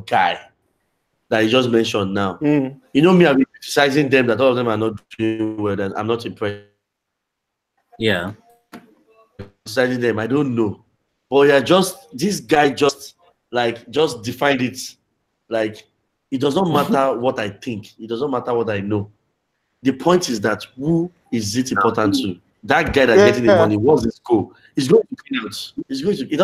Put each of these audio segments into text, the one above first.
guy that you just mentioned now. Mm. You know me, I've been criticizing them that all of them are not doing well, and I'm not impressed. Yeah. Criticizing them, I don't know. But yeah, just this guy just defined it. Like, it does not matter what I think, it doesn't matter what I know. The point is that who is it important to? That guy that's getting the money, what's his goal? He's going to clean out. He's going to. It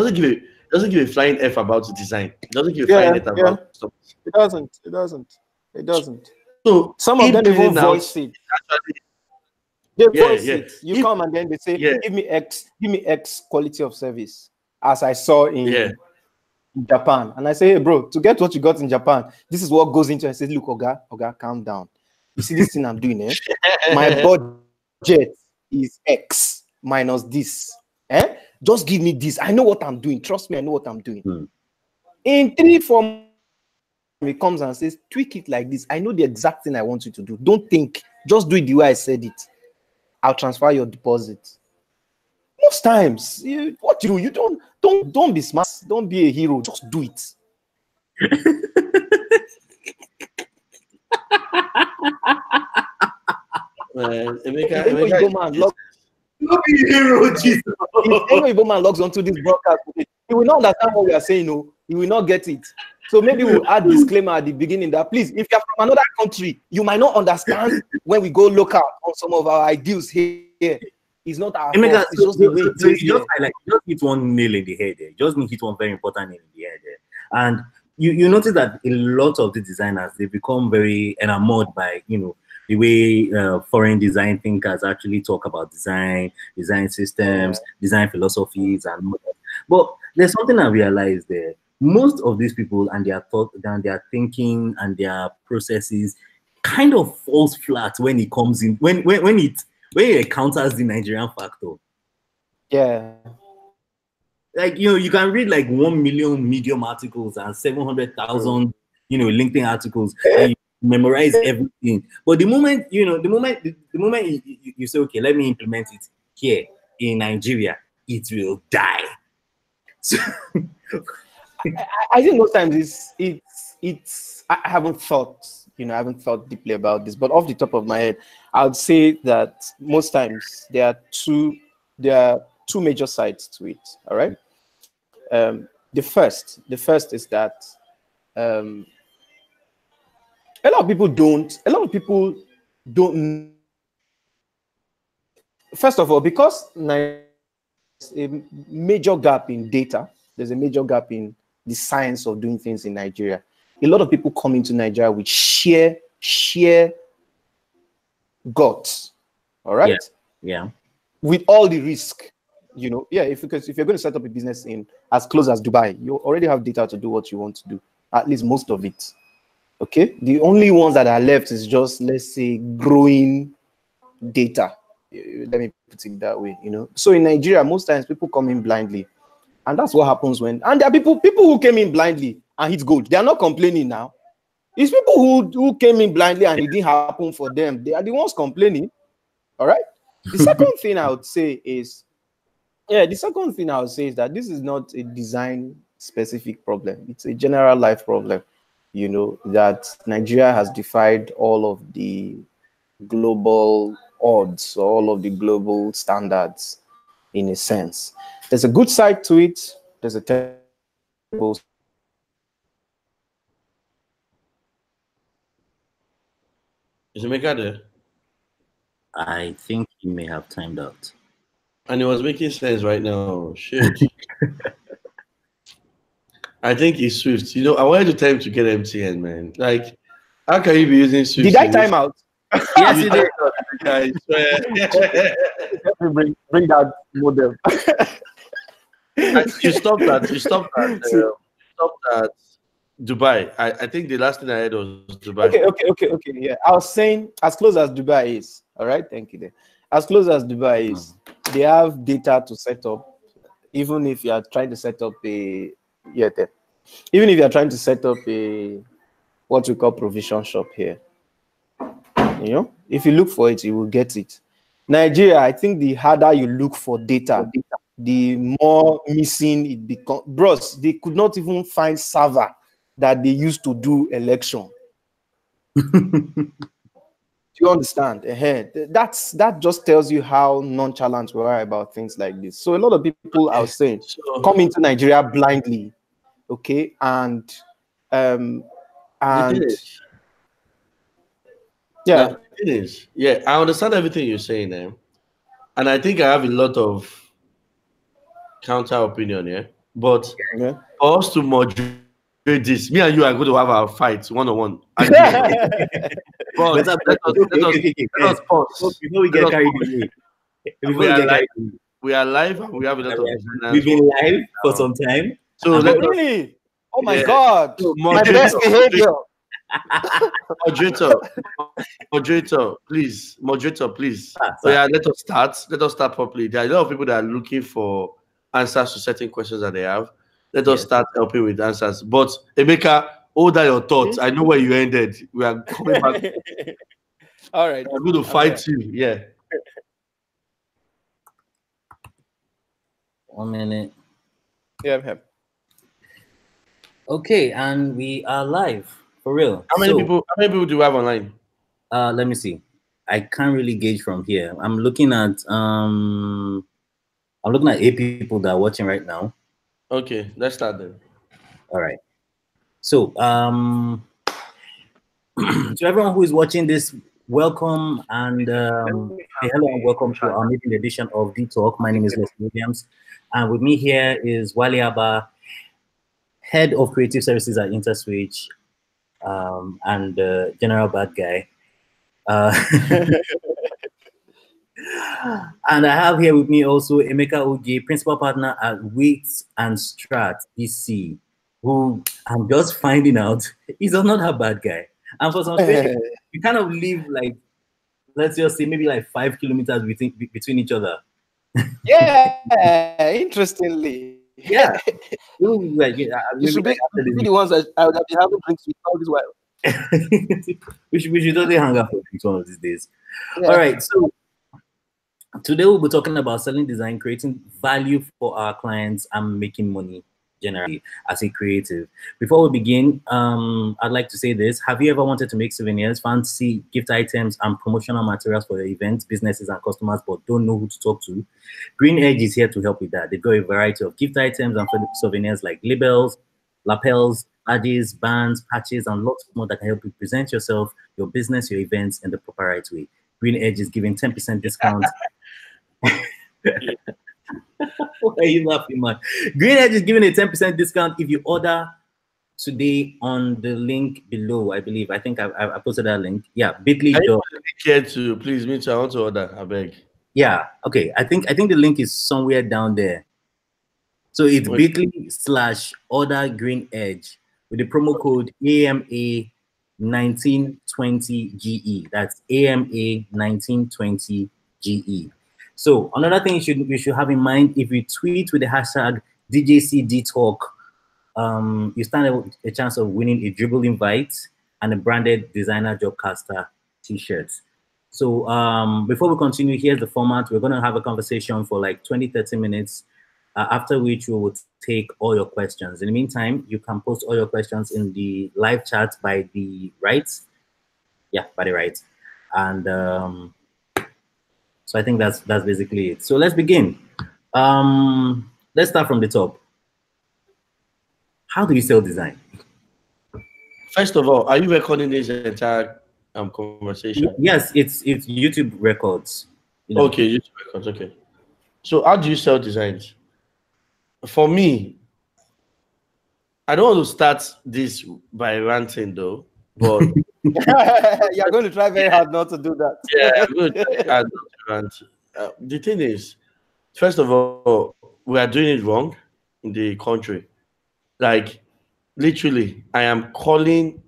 doesn't give a flying F about the design. It doesn't give a flying F about stuff. It doesn't. So some of them even voice it. They voice it. You come and then they say, give me X quality of service, as I saw in Japan. And I say, hey bro, to get what you got in Japan, this is what goes into it. I say, look, Oga, calm down. You see this thing I'm doing, eh? My budget is X minus this. Just give me this. I know what I'm doing. Trust me, I know what I'm doing. In 3-4 months, he comes and says, tweak it like this. I know the exact thing I want you to do. Don't think, just do it the way I said it. I'll transfer your deposit. Most times, what you do, you don't be smart, don't be a hero, just do it. Emeka, not be a hero, Jesus. If Igbo man logs onto this broadcast, he will not understand what we are saying. No, he will not get it. So maybe we'll add disclaimer at the beginning that please, if you're from another country, you might not understand when we go local on some of our ideals here. It's not our fault. It's just the way it is. Just hit one nail in the head there. Just hit one very important nail in the head there. And you notice that a lot of the designers, they become very enamored by, the way foreign design thinkers actually talk about design systems, design philosophies, and more. But there's something I realized there. Most of these people and their thought and their thinking and their processes kind of falls flat when it comes in, when it encounters the Nigerian factor. Yeah. Like, you can read like 1 million Medium articles and 700,000, LinkedIn articles, and you memorize everything. But the moment you say, okay, let me implement it here in Nigeria, it will die. So I think most times it's I haven't thought deeply about this, but off the top of my head, I would say that most times there are two major sides to it. All right. The first is that a lot of people don't. First of all, because there's a major gap in data, there's a major gap in the science of doing things in Nigeria. A lot of people come into Nigeria with sheer guts. All right. Yeah. With all the risk, if you're going to set up a business in as close as Dubai, you already have data to do what you want to do. At least most of it. Okay. The only ones that are left is just, let's say, growing data. Let me put it that way. So in Nigeria, most times people come in blindly. And that's what happens and there are people who came in blindly and hit gold. They are not complaining now. It's people who came in blindly and it didn't happen for them. They are the ones complaining. All right. The second thing I would say is that this is not a design specific problem. It's a general life problem. That Nigeria has defied all of the global odds, all of the global standards in a sense. There's a good side to it. There's a terrible. Is Emeka there? I think he may have timed out. And it was making sense right now. Shit. I think it's Swift. I wanted to tell him to get MTN, man. Like, how can you be using Swift? Did I time out? Yes, you did. I swear. Bring that modem. You stopped at Dubai. I think the last thing I heard was Dubai. Okay. Yeah, I was saying as close as Dubai is. All right, thank you. As close as Dubai is, they have data to set up. Even if you are trying to set up what we call provision shop here, if you look for it, you will get it. Nigeria, I think the harder you look for data, the more missing it becomes. Bros, they could not even find server that they used to do election. Do you understand? That just tells you how nonchalant we are about things like this. So a lot of people are saying come into Nigeria blindly, okay, and yeah, yeah, I understand everything you're saying, and I think I have a lot of counter opinion here. But for us to moderate this, me and you are going to have our fight one-on-one. But let us pause before we get carried away. We are live and we have a lot of designers. We've been live for some time. So really? Oh my God! My best behavior. Moderator, please. So yeah, let us start. Let us start properly. There are a lot of people that are looking for answers to certain questions that they have. Let us start helping with answers. But Emeka, hold on your thoughts. I know where you ended. We are coming back. All right. I'm going to fight you. Yeah. 1 minute. Yeah. Okay, and we are live for real. How many people do you have online? Let me see. I can't really gauge from here. I'm looking at 8 people that are watching right now. Okay, let's start then. All right. So to everyone who is watching this, welcome and hello and welcome to our maiden edition of DTalk. My name is Leslie Williams, and with me here is Wale Abba, Head of Creative Services at Interswitch, and General Bad Guy. And I have here with me also Emeka Ogey, Principal Partner at Witts Stratts BC, who I'm just finding out he's not a bad guy. And for some reason, we kind of live like, let's just say maybe like 5 kilometers between each other. Yeah, interestingly. Yeah. You should be the ones that I would have been having drinks with all this while. we should totally hang out for one of these days. Yeah. All right, so today we'll be talking about selling design, creating value for our clients, and making money generally as a creative. Before we begin, I'd like to say this. Have you ever wanted to make souvenirs, fancy gift items, and promotional materials for your events, businesses, and customers, but don't know who to talk to? Green Edge is here to help with that. They've got a variety of gift items and souvenirs like labels, lapels, badges, bands, patches, and lots more that can help you present yourself, your business, your events in the proper right way. Green Edge is giving 10% discount. Why are you laughing, man? Green Edge is giving a 10% discount if you order today on the link below, I believe. I think I posted that link. Yeah, bit.ly. Please, me too. I want to order. I beg. Yeah, okay. I think the link is somewhere down there. So it's bit.ly/order Green Edge with the promo code AMA1920GE. That's AMA1920GE. So another thing you should have in mind, if you tweet with the hashtag DJCDTalk, you stand a chance of winning a dribble invite and a branded designer Jobcaster t-shirt. So before we continue, here's the format. We're going to have a conversation for like 20-30 minutes, after which we will take all your questions. In the meantime, you can post all your questions in the live chat by the right. Yeah, by the right. And so I think that's basically it. So let's begin. Let's start from the top. How do you sell design? First of all, are you recording this entire conversation? Yes, it's YouTube records. You know? Okay, YouTube records. Okay. So how do you sell designs? For me, I don't want to start this by ranting though, but you're going to try very hard not to do that. Yeah, I'm going to try hard not to rant. The thing is, first of all, we are doing it wrong in the country. Like, literally, I am calling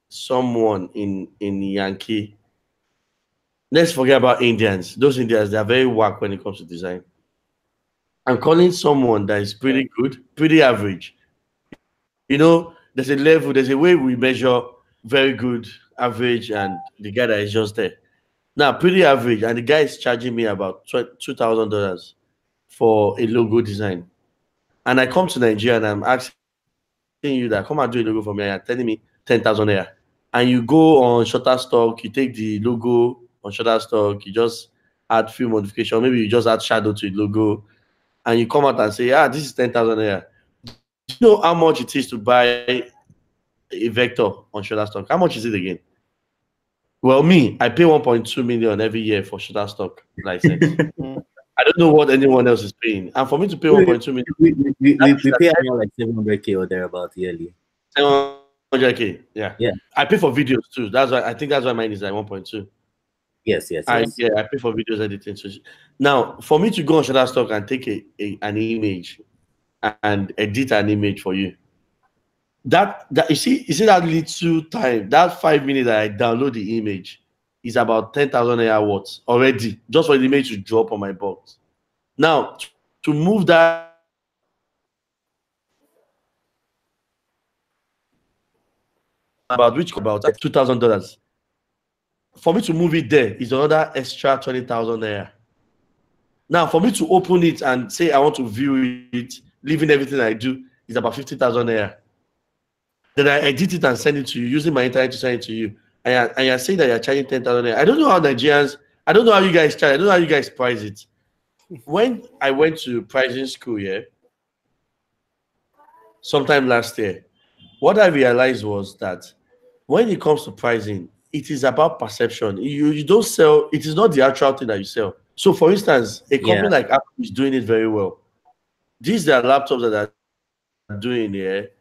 someone in Yankee. Let's forget about Indians. Those Indians, they are very whack when it comes to design. I'm calling someone that is pretty good, pretty average. You know, there's a level, there's a way we measure very good, average, and the guy that is just there. Now, pretty average, and the guy is charging me about $2,000 for a logo design. And I come to Nigeria and I'm asking you that come and do a logo for me, and you're telling me 10,000 naira, and you go on Shutterstock, you take the logo on Shutterstock, you just add few modification, maybe you just add shadow to the logo, and you come out and say, this is 10,000 naira. Do you know how much it is to buy a vector on Shutterstock? How much is it again? Well, me, I pay 1.2 million every year for Shutterstock license. I don't know what anyone else is paying. And for me to pay 1.2 million, we pay around like 700K or thereabout yearly. 700K, yeah. I pay for videos too. That's why I think that's why mine is like 1.2. Yes. I pay for videos editing. So now, for me to go on Shutterstock and take an image and edit an image for you, that you see that little time, that 5 minutes that I download the image is about 10,000 naira worth already, just for the image to drop on my box. Now, to move that about $2,000. For me to move it there is another extra 20,000 naira. Now, for me to open it and say I want to view it, leaving everything I do, is about 50,000 naira. Then I edit it and send it to you, using my internet to send it to you. And you're saying that you're charging 10,000 naira. I don't know how Nigerians, I don't know how you guys charge, I don't know how you guys price it. When I went to pricing school, sometime last year, what I realized was that when it comes to pricing, it is about perception. You don't sell, it is not the actual thing that you sell. So for instance, a company like Apple is doing it very well. These are laptops that are doing here.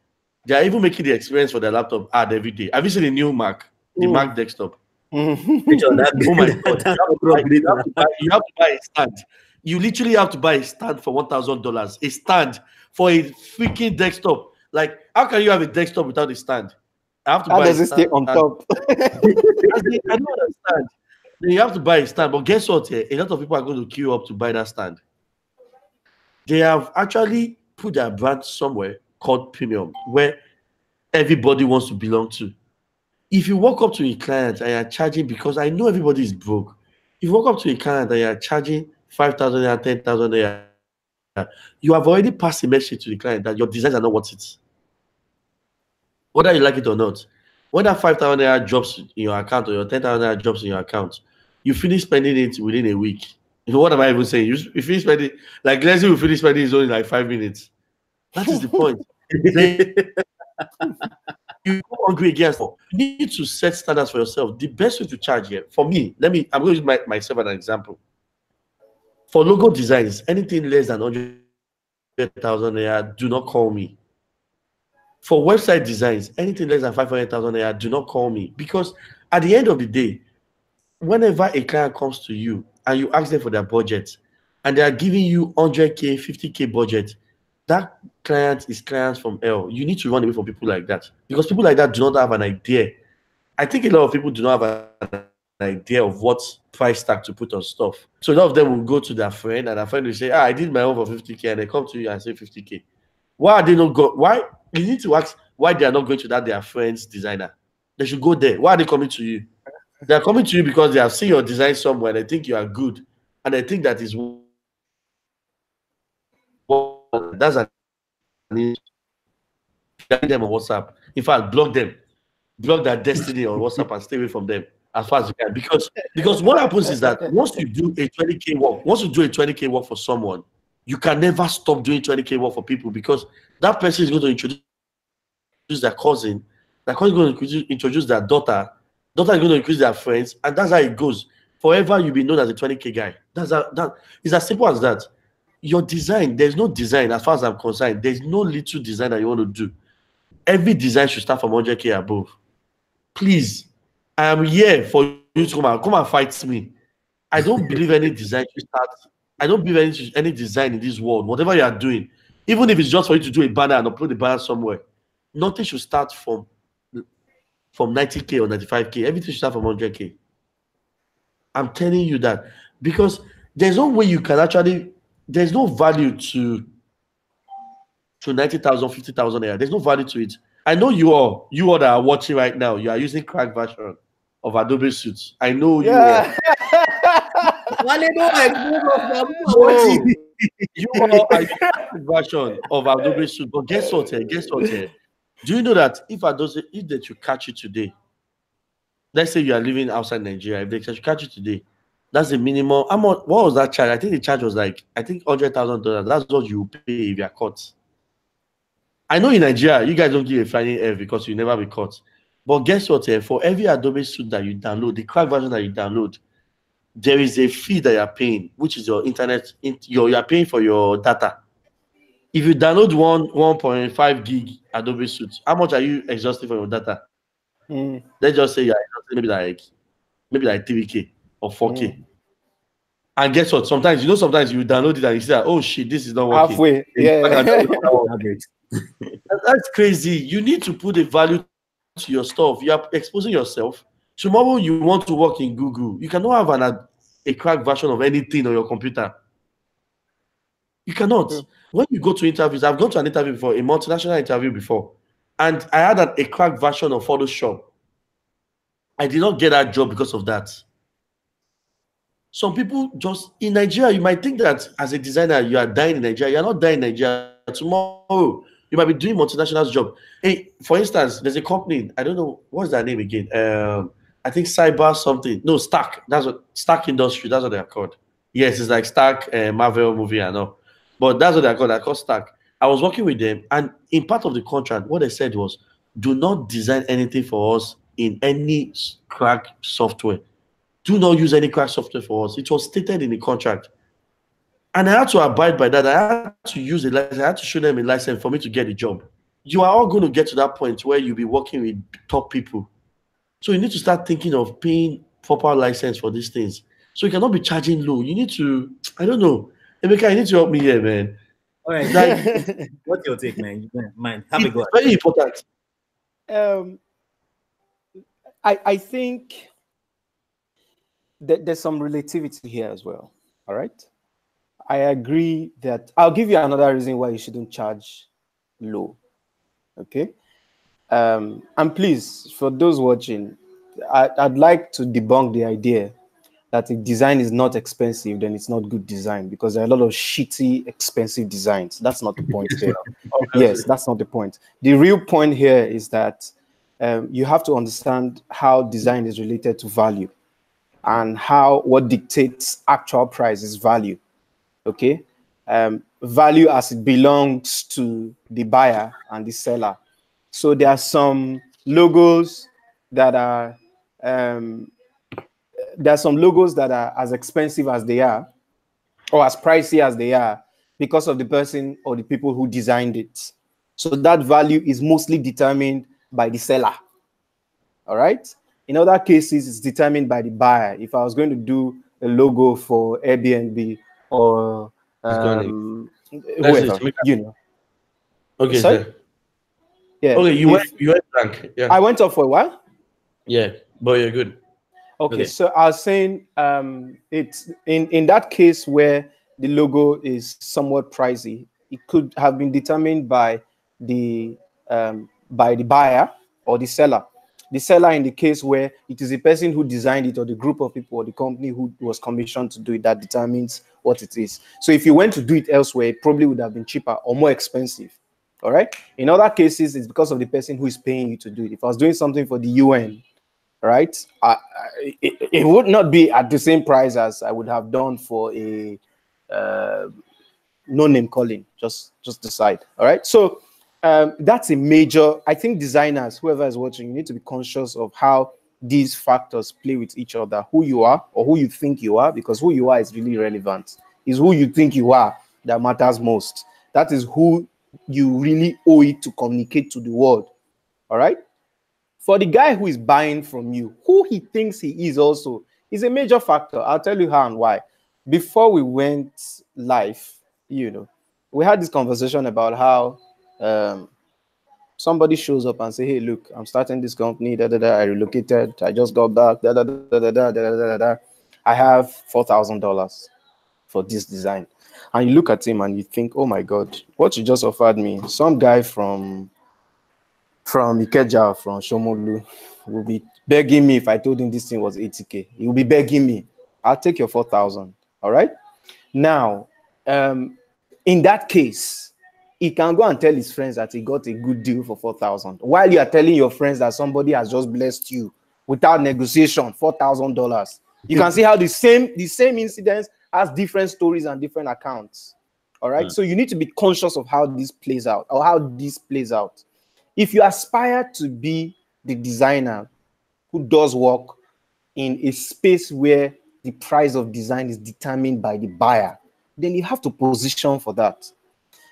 They are even making the experience for their laptop hard every day. Have you seen the new Mac? The Mac desktop. Oh my God. You have to buy a stand. You literally have to buy a stand for $1,000. A stand for a freaking desktop. Like, how can you have a desktop without a stand? I have to how buy does it stay on top? I don't understand. You have to buy a stand, but guess what? A lot of people are going to queue up to buy that stand. They have actually put their brand somewhere called premium, where everybody wants to belong to. If you walk up to a client and you're charging, because I know everybody is broke, if you walk up to a client and you're charging 5,000 and 10,000, you have already passed a message to the client that your designs are not worth it. Whether you like it or not, when that 5,000 naira drops in your account or your 10,000 naira drops in your account, you finish spending it within a week. What am I even saying? You finish spending, like Leslie will finish spending it only like 5 minutes. That is the point. You go hungry again. You need to set standards for yourself. The best way to charge here, for me, I'm going to use myself as an example. For logo designs, anything less than 100,000 naira, do not call me. For website designs, anything less than 500,000 naira, do not call me. Because at the end of the day, whenever a client comes to you and you ask them for their budget and they are giving you 100K, 50K budget, that client is clients from hell. You need to run away from people like that, because people like that do not have an idea. I think a lot of people do not have an idea of what price tag to put on stuff. So a lot of them will go to their friend and their friend will say, I did my own for 50K, and they come to you and say 50K. Why are they not go? Why? You need to ask why they are not going to that their friend's designer. They should go there. Why are they coming to you? They are coming to you because they have seen your design somewhere and they think you are good, and they think that is that's an them on WhatsApp. In fact, block them, block their destiny on WhatsApp, and stay away from them as far as you can. Because what happens is that once you do a 20K work for someone, you can never stop doing 20K work for people, because that person is going to introduce their cousin is going to introduce their daughter is going to increase their friends, and that's how it goes. Forever you'll be known as a 20K guy. That is as simple as that. Your design, there's no design, as far as I'm concerned, there's no little design that you want to do. Every design should start from 100K above. Please, I am here for you to come and fight me. I don't believe any design should start. I don't believe any design in this world, whatever you are doing, even if it's just for you to do a banner and upload the banner somewhere, nothing should start from 90K or 95K. Everything should start from 100K. I'm telling you that, because there's no way you can actually, there's no value to 90,000, 50,000 naira. There's no value to it. I know you all that are watching right now, you are using crack version of Adobe Suits. I know you all. You all are using version of Adobe Suits. But guess what here? Do you know that if they should catch you today, let's say you are living outside Nigeria, if they should catch you today, that's the minimum. What was that charge? I think the charge was like, I think $100,000. That's what you pay if you are caught. I know in Nigeria, you guys don't give a flying F because you never be caught. But guess what? For every Adobe suite that you download, the crack version that you download, there is a fee that you're paying, which is your internet. You are paying for your data. If you download 1.5 gig Adobe suite, how much are you exhausting for your data? Let's just say you're maybe like 3K or 4K. And guess what? Sometimes you download it and you see that, oh shit, this is not working. Halfway. Yeah. That's crazy. You need to put a value to your stuff. You are exposing yourself. Tomorrow you want to work in Google. You cannot have a cracked version of anything on your computer. You cannot. When you go to interviews, I've gone to an interview before, a multinational interview before, and I had a cracked version of Photoshop. I did not get that job because of that. Some people just in Nigeria, you might think that as a designer, you are dying in Nigeria. You're not dying in Nigeria. Tomorrow, you might be doing multinational job. Hey, for instance, there's a company, I don't know, what's their name again? I think Cyber something. No, Stark. That's what Stark Industry. That's what they're called. Yes, it's like Stark Marvel movie, I know. But that's what they're called. They're called Stark. I was working with them, and in part of the contract, what they said was, do not design anything for us in any crack software. Do not use any crack software for us. It was stated in the contract. And I had to abide by that. I had to use a license. I had to show them a license for me to get a job. You are all going to get to that point where you'll be working with top people. So you need to start thinking of paying proper license for these things. So you cannot be charging low. You need to, I don't know. Emeka, you need to help me here, man. All right. Like, what's your take, man? Have a go. It's very important. I think there's some relativity here as well. All right. I agree that I'll give you another reason why you shouldn't charge low. Okay. And please, for those watching, I'd like to debunk the idea that if design is not expensive, then it's not good design, because there are a lot of shitty, expensive designs. That's not the point here. Yes, that's not the point. The real point here is that you have to understand how design is related to value, and what dictates actual price is value. Okay, value as it belongs to the buyer and the seller. So there are some logos that are as expensive as they are, or as pricey as they are, because of the person or the people who designed it. So that value is mostly determined by the seller. All right. In other cases, it's determined by the buyer. If I was going to do a logo for Airbnb or whoever, you know. Okay, sorry? sir. Yeah. Okay, you went blank. Yeah. I went off for a while. Yeah, but you're good. Okay, so I was saying it's in that case where the logo is somewhat pricey, it could have been determined by the buyer or the seller. The seller in the case where it is the person who designed it, or the group of people, or the company who was commissioned to do it, that determines what it is. So if you went to do it elsewhere, it probably would have been cheaper or more expensive. All right. In other cases, it's because of the person who is paying you to do it. If I was doing something for the UN, right, it would not be at the same price as I would have done for a no name calling. Just decide. All right. So that's a major. I think designers, whoever is watching, you need to be conscious of how these factors play with each other. Who you are or who you think you are, because who you are is really relevant. It's who you think you are that matters most. That is who you really owe it to communicate to the world. All right. For the guy who is buying from you, who he thinks he is also is a major factor. I'll tell you how and why. Before we went live, you know, we had this conversation about how somebody shows up and say, "Hey, look, I'm starting this company. I relocated. I just got back. I have $4,000 for this design." And you look at him and you think, "Oh my God, what you just offered me, some guy from Ikeja, from Shomolu, will be begging me if I told him this thing was 80K. He will be begging me. I'll take your 4,000. All right. Now, in that case, he can go and tell his friends that he got a good deal for 4,000, while you are telling your friends that somebody has just blessed you without negotiation, $4,000. You can see how the same incidents has different stories and different accounts. All right. So you need to be conscious of how this plays out, or how this plays out. If you aspire to be the designer who does work in a space where the price of design is determined by the buyer, then you have to position for that.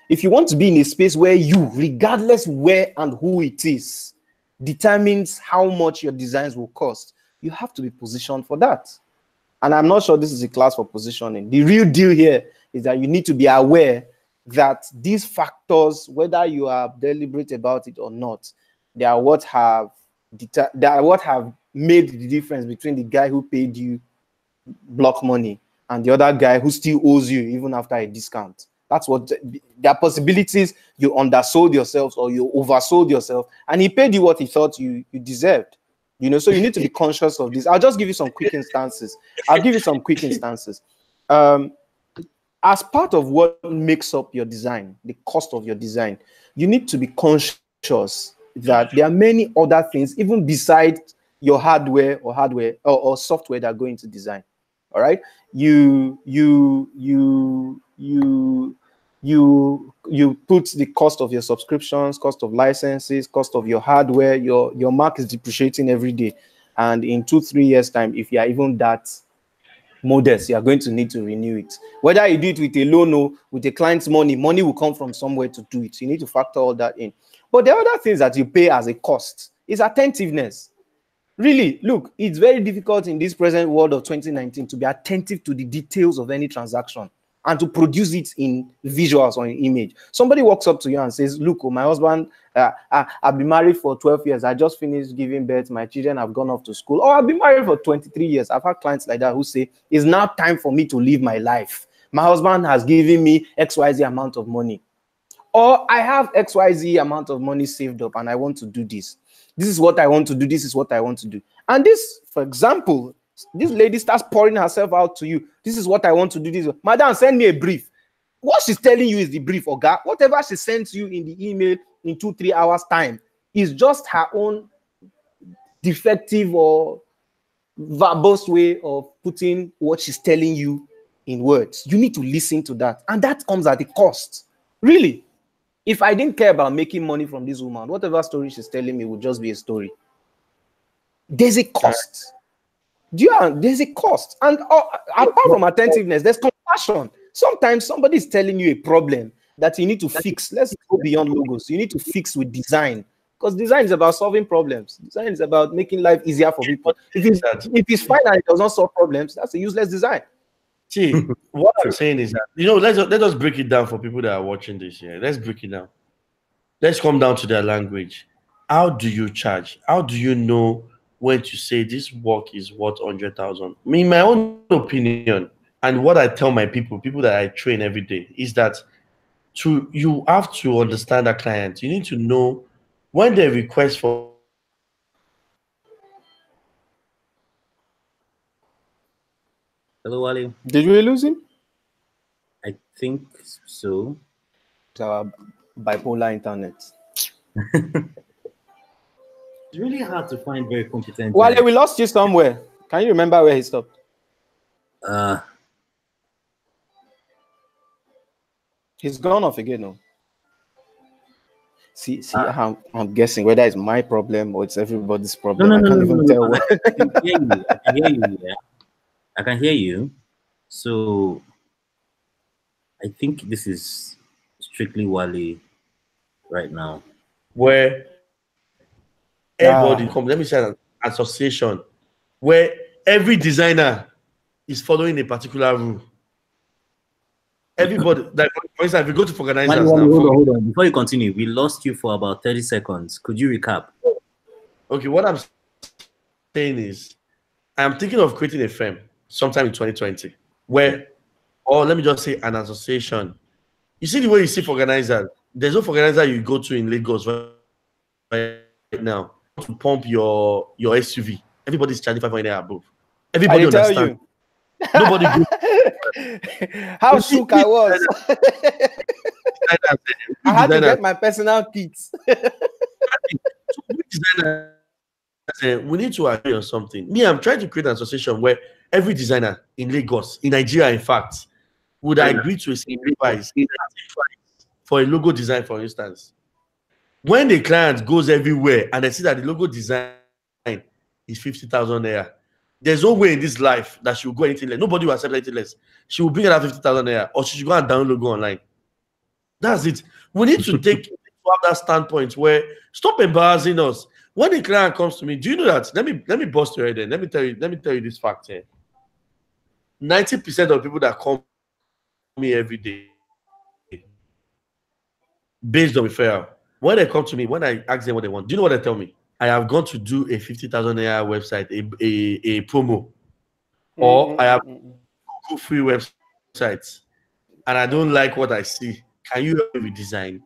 If you want to be in a space where you, regardless where and who it is, determines how much your designs will cost, you have to be positioned for that. And I'm not sure this is a class for positioning. The real deal here is that you need to be aware that these factors, whether you are deliberate about it or not, they are what have made the difference between the guy who paid you block money and the other guy who still owes you even after a discount. That's what there are possibilities. You undersold yourself or you oversold yourself, and he paid you what he thought you deserved. You know, so you need to be conscious of this. I'll just give you some quick instances. As part of what makes up your design, the cost of your design, you need to be conscious that there are many other things, even besides your hardware or software that go into design. All right, you put the cost of your subscriptions, cost of licenses, cost of your hardware. Your mark is depreciating every day, and in 2-3 years time, if you are even that modest, you are going to need to renew it. Whether you do it with a loan or with a client's money will come from somewhere to do it. You need to factor all that in. But the other things that you pay as a cost is attentiveness. Really, look, it's very difficult in this present world of 2019 to be attentive to the details of any transaction and to produce it in visuals or in image. Somebody walks up to you and says, look, my husband, I've been married for 12 years. I just finished giving birth. My children have gone off to school. Or I've been married for 23 years. I've had clients like that who say, it's now time for me to live my life. My husband has given me XYZ amount of money. Or I have XYZ amount of money saved up and I want to do this. This is what I want to do. This is what I want to do. And this, for example, this lady starts pouring herself out to you. This is what I want to do. This, madam, send me a brief. What she's telling you is the brief, Oga. Whatever she sends you in the email in 2-3 hours time is just her own defective or verbose way of putting what she's telling you in words. You need to listen to that. And that comes at a cost. Really. If I didn't care about making money from this woman, whatever story she's telling me would just be a story. There's a cost. There's a cost. And apart from attentiveness, there's compassion. Sometimes somebody is telling you a problem that you need to fix. Let's go beyond logos. You need to fix with design. Because design is about solving problems. Design is about making life easier for people. If it's fine and it does not solve problems, that's a useless design. See, what I'm saying is that, let us break it down for people that are watching this here. Let's break it down. Let's come down to their language. How do you charge? How do you know when to say this work is worth 100,000? In my own opinion, and what I tell my people that I train every day, is that you have to understand that client. You need to know when they request for. Hello, Wale. Did we lose him? I think so. It's our bipolar internet. It's really hard to find very competent. Wale, we lost you somewhere. Can you remember where he stopped? He's gone off again now. See, I'm guessing whether it's my problem or it's everybody's problem. I can't even tell. I can hear you. Yeah. I can hear you. So I think this is strictly Wale right now. Where everybody comes, let me say an association where every designer is following a particular rule. Everybody, like for instance, if you go to organizers now. Hold on. Before you continue, we lost you for about 30 seconds. Could you recap? Okay, what I'm saying is, I'm thinking of creating a firm sometime in 2020, where, or let me just say an association. You see the way you see for organizers, there's no organizer you go to in Lagos right now to pump your SUV. Everybody's charging 500 above. Everybody understands. Nobody goes. How shook I was. I had to get my personal kits. So which designer we need to agree on something. Me, I'm trying to create an association where every designer in Lagos, in Nigeria, in fact, would agree to a single price for a logo design, for instance. When the client goes everywhere and they see that the logo design is 50,000 naira, there's no way in this life that she will go anything less. Nobody will accept anything less. She will bring her 50,000 naira, or she should go and download logo online. That's it. We need to take that standpoint where stop embarrassing us. When the client comes to me, do you know that? Let me bust your head in. Let me tell you this fact here. 90% of people that come to me every day, based on referral, when they come to me, when I ask them what they want, do you know what they tell me? I have gone to do a 50,000 naira website, a promo, or I have Google free websites, and I don't like what I see. Can you help me with design?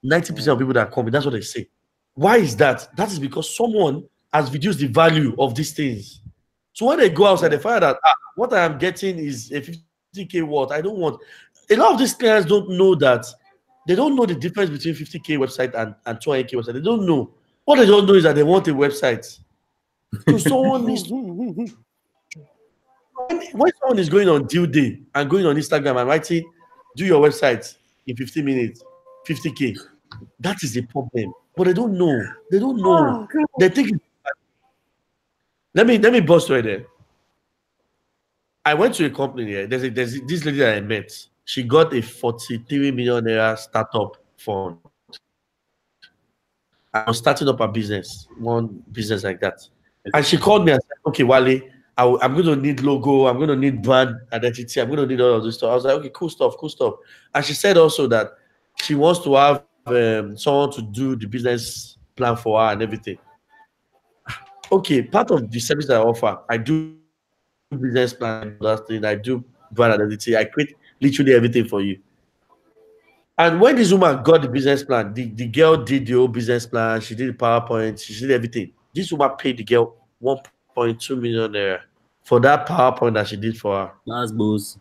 90% of people that come, that's what they say. Why is that? That is because someone has reduced the value of these things. So when they go outside, they find out what I am getting is a 50K what I don't want. A lot of these clients don't know that. They don't know the difference between 50K website and 200K website. They don't know. What they don't know is that they want a website. So someone needs to, when someone is going on deal day and going on Instagram and writing, do your website in 15 minutes, 50K. That is the problem. But they don't know. They don't know. They think. Let me bust right there. I went to a company here. There's this lady that I met. She got a 43 million naira startup fund. I was starting up a business, one business like that. And she called me and said, okay, Wale, I'm going to need logo. I'm going to need brand identity. I'm going to need all of this stuff. I was like, okay, cool stuff. And she said also that she wants to have someone to do the business plan for her and everything. Okay, part of the service that I offer, I do business plan, I do brand identity. I create literally everything for you. And when this woman got the business plan, the girl did the whole business plan. She did the PowerPoint. She did everything. This woman paid the girl 1.2 million naira for that PowerPoint that she did for her. That's boss.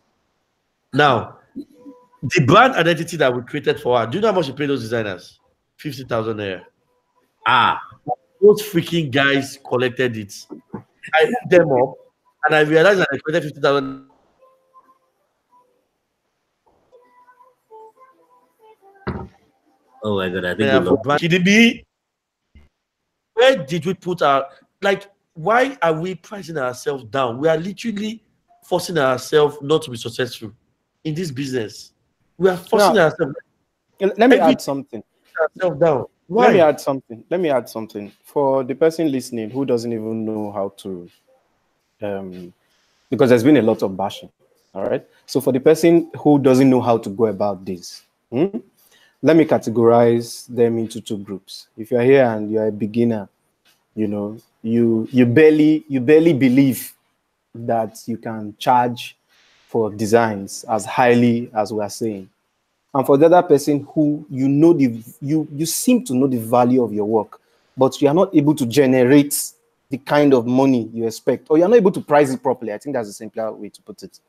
Now, the brand identity that we created for her, do you know how much she paid those designers? 50,000 naira. Those freaking guys collected it. I hooked them up and I realized that I collected 50,000. Oh my God, I think kidding me? Where did we put our, like, why are we pricing ourselves down? We are literally forcing ourselves not to be successful in this business. We are forcing ourselves. Let me add something. Down. Why? Let me add something. For the person listening who doesn't even know how to, because there's been a lot of bashing. All right. So for the person who doesn't know how to go about this, let me categorize them into two groups. If you're here and you're a beginner, you know, you barely believe that you can charge for designs as highly as we are saying. And for the other person who you seem to know the value of your work, but you are not able to generate the kind of money you expect, or you're not able to price it properly. I think that's a simpler way to put it.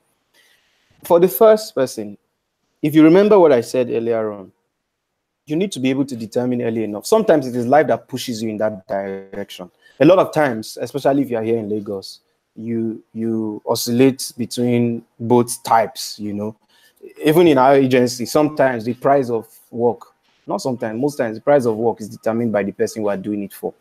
For the first person, if you remember what I said earlier on, you need to be able to determine early enough. Sometimes it is life that pushes you in that direction. A lot of times, especially if you're here in Lagos, you oscillate between both types, you know. Even in our agency, sometimes the price of work, not sometimes, most times the price of work is determined by the person we are doing it for.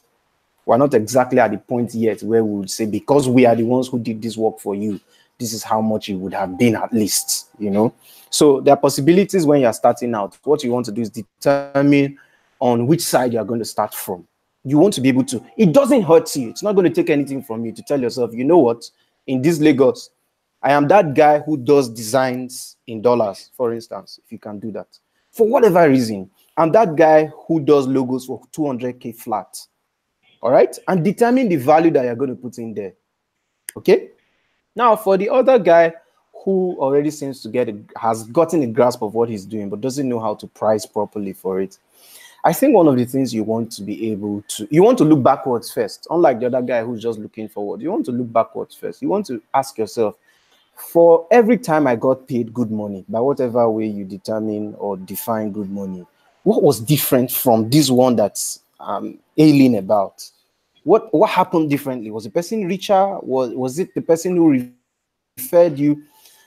We're not exactly at the point yet where we would say, because we are the ones who did this work for you, this is how much it would have been at least, you know. So there are possibilities when you're starting out. What you want to do is determine on which side you're going to start from. You want to be able to, it doesn't hurt you. It's not going to take anything from you to tell yourself, you know what, in this Lagos, I am that guy who does designs in dollars, for instance, if you can do that. For whatever reason, I'm that guy who does logos for 200K flat. All right? And determine the value that you're going to put in there. Okay? Now, for the other guy who already seems to has gotten a grasp of what he's doing, but doesn't know how to price properly for it, I think one of the things you want to be able to, you want to look backwards first. Unlike the other guy who's just looking forward, you want to look backwards first. You want to ask yourself, For every time I got paid good money, by whatever way you determine or define good money, what was different from this one that's ailing about? What happened differently? Was the person richer? Was it the person who referred you?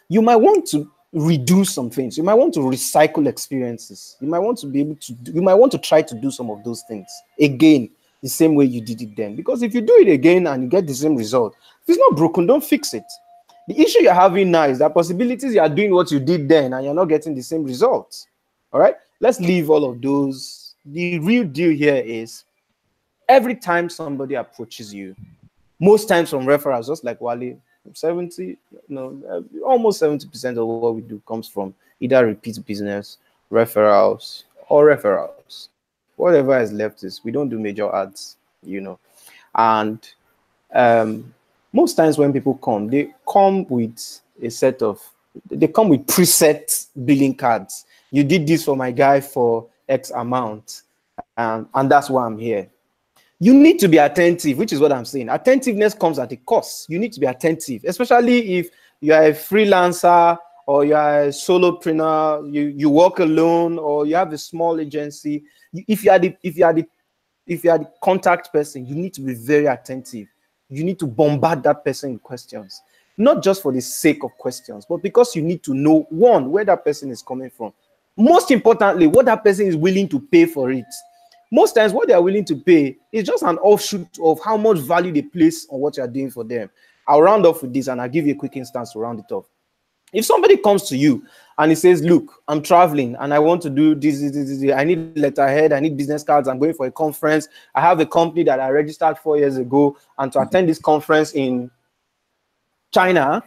You might want to redo some things. You might want to recycle experiences. You might want to be able to you might want to try to do some of those things again, the same way you did it then. Because if you do it again and you get the same result, if it's not broken, don't fix it. The issue you're having now is that possibilities you are doing what you did then and you're not getting the same results. All right, let's leave all of those. The real deal here is every time somebody approaches you, most times from referrals, just like Wale, 70, almost 70% of what we do comes from either repeat business, referrals, or referrals. Whatever is left is we don't do major ads, and most times when people come, they come with preset billing cards. You did this for my guy for X amount, and that's why I'm here. You need to be attentive, which is what I'm saying. Attentiveness comes at a cost. You need to be attentive, especially if you are a freelancer or you are a solopreneur, you work alone, or you have a small agency. If you are the contact person, you need to be very attentive. You need to bombard that person with questions, not just for the sake of questions, but because you need to know, one, where that person is coming from. Most importantly, what that person is willing to pay for it. Most times what they are willing to pay is just an offshoot of how much value they place on what you are doing for them. I'll round off with this and I'll give you a quick instance to round it off. If somebody comes to you and he says, look, I'm traveling and I want to do this, I need letterhead, I need business cards, I'm going for a conference, I have a company that I registered 4 years ago, and to attend this conference in China,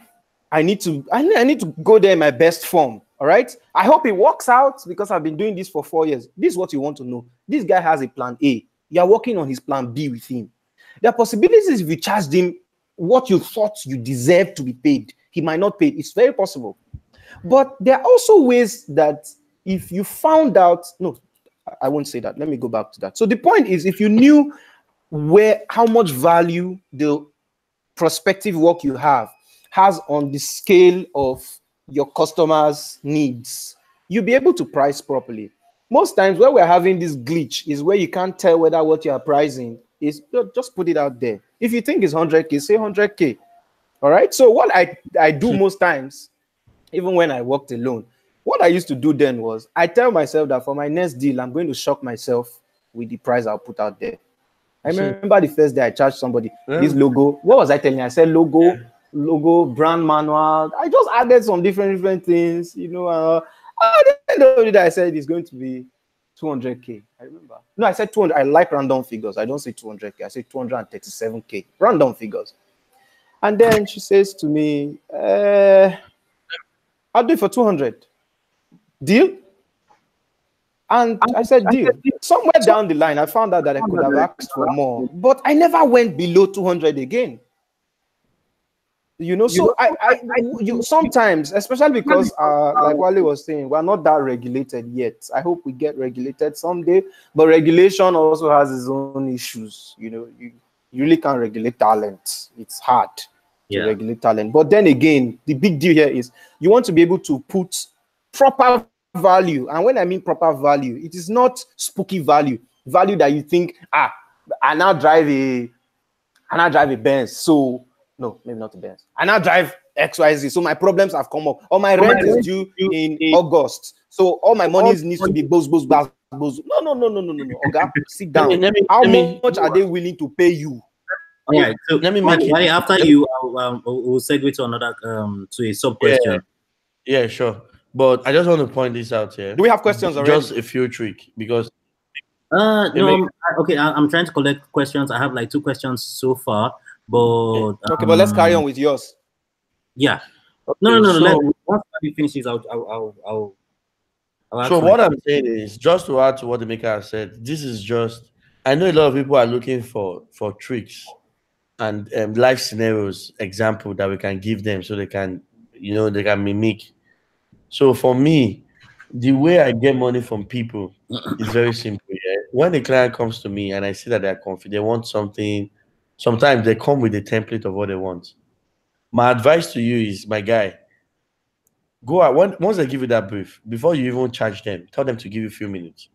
I need to go there in my best form. All right. I hope it works out because I've been doing this for 4 years. This is what you want to know. This guy has a plan A. You are working on his plan B with him. There are possibilities if you charged him what you thought you deserve to be paid, he might not pay. It's very possible. But there are also ways that if you found out, no, I won't say that. Let me go back to that. So the point is, if you knew how much value the prospective work you have has on the scale of your customers' needs, you'll be able to price properly. Most times where we're having this glitch is where you can't tell whether what you're pricing is, just put it out there. If you think it's 100K, say 100K. All right. So what I do most times, even when I worked alone, what I used to do then was I tell myself that for my next deal, I'm going to shock myself with the price I'll put out there. I remember the first day I charged somebody this logo. What was I telling you? I said logo, brand manual. I just added some different things, at the end of the day, I said it's going to be 200K. I remember. No, I said 200. I like random figures. I don't say 200K. I say 237K. Random figures. And then she says to me, I'll do it for 200. Deal? And I said, deal. Somewhere down the line, I found out that I could have asked for more, but I never went below 200 again. So I sometimes, especially because like Wale was saying, we're not that regulated yet. I hope we get regulated someday, but regulation also has its own issues. You really can't regulate talent. It's hard to regulate talent. But then again, the big deal here is you want to be able to put proper value. And when I mean proper value, it is not spooky value that you think, I now drive a Benz, so no, maybe not a Benz. I now drive XYZ, so my problems have come up. Or my rent is due in August, so all my money needs to be buzz. No. Okay, sit down. How much are they willing to pay you? All right, so let me after you, we'll segue to another to a sub question. Yeah, sure. But I just want to point this out here. Do we have questions already? Just a few tricks because. No. Okay, I'm trying to collect questions. I have like 2 questions so far. But okay, but let's carry on with yours. Yeah. Okay, no. Once he finishes, I'll so what I'm saying is, just to add to what the maker has said, this is just, I know a lot of people are looking for tricks and life scenarios, example that we can give them so they can, they can mimic. So for me, the way I get money from people is very simple. Yeah? When a client comes to me and I see that they're confident, they want something. Sometimes they come with a template of what they want. My advice to you is, my guy, Go out. Once they give you that brief, before you even charge them, tell them to give you a few minutes.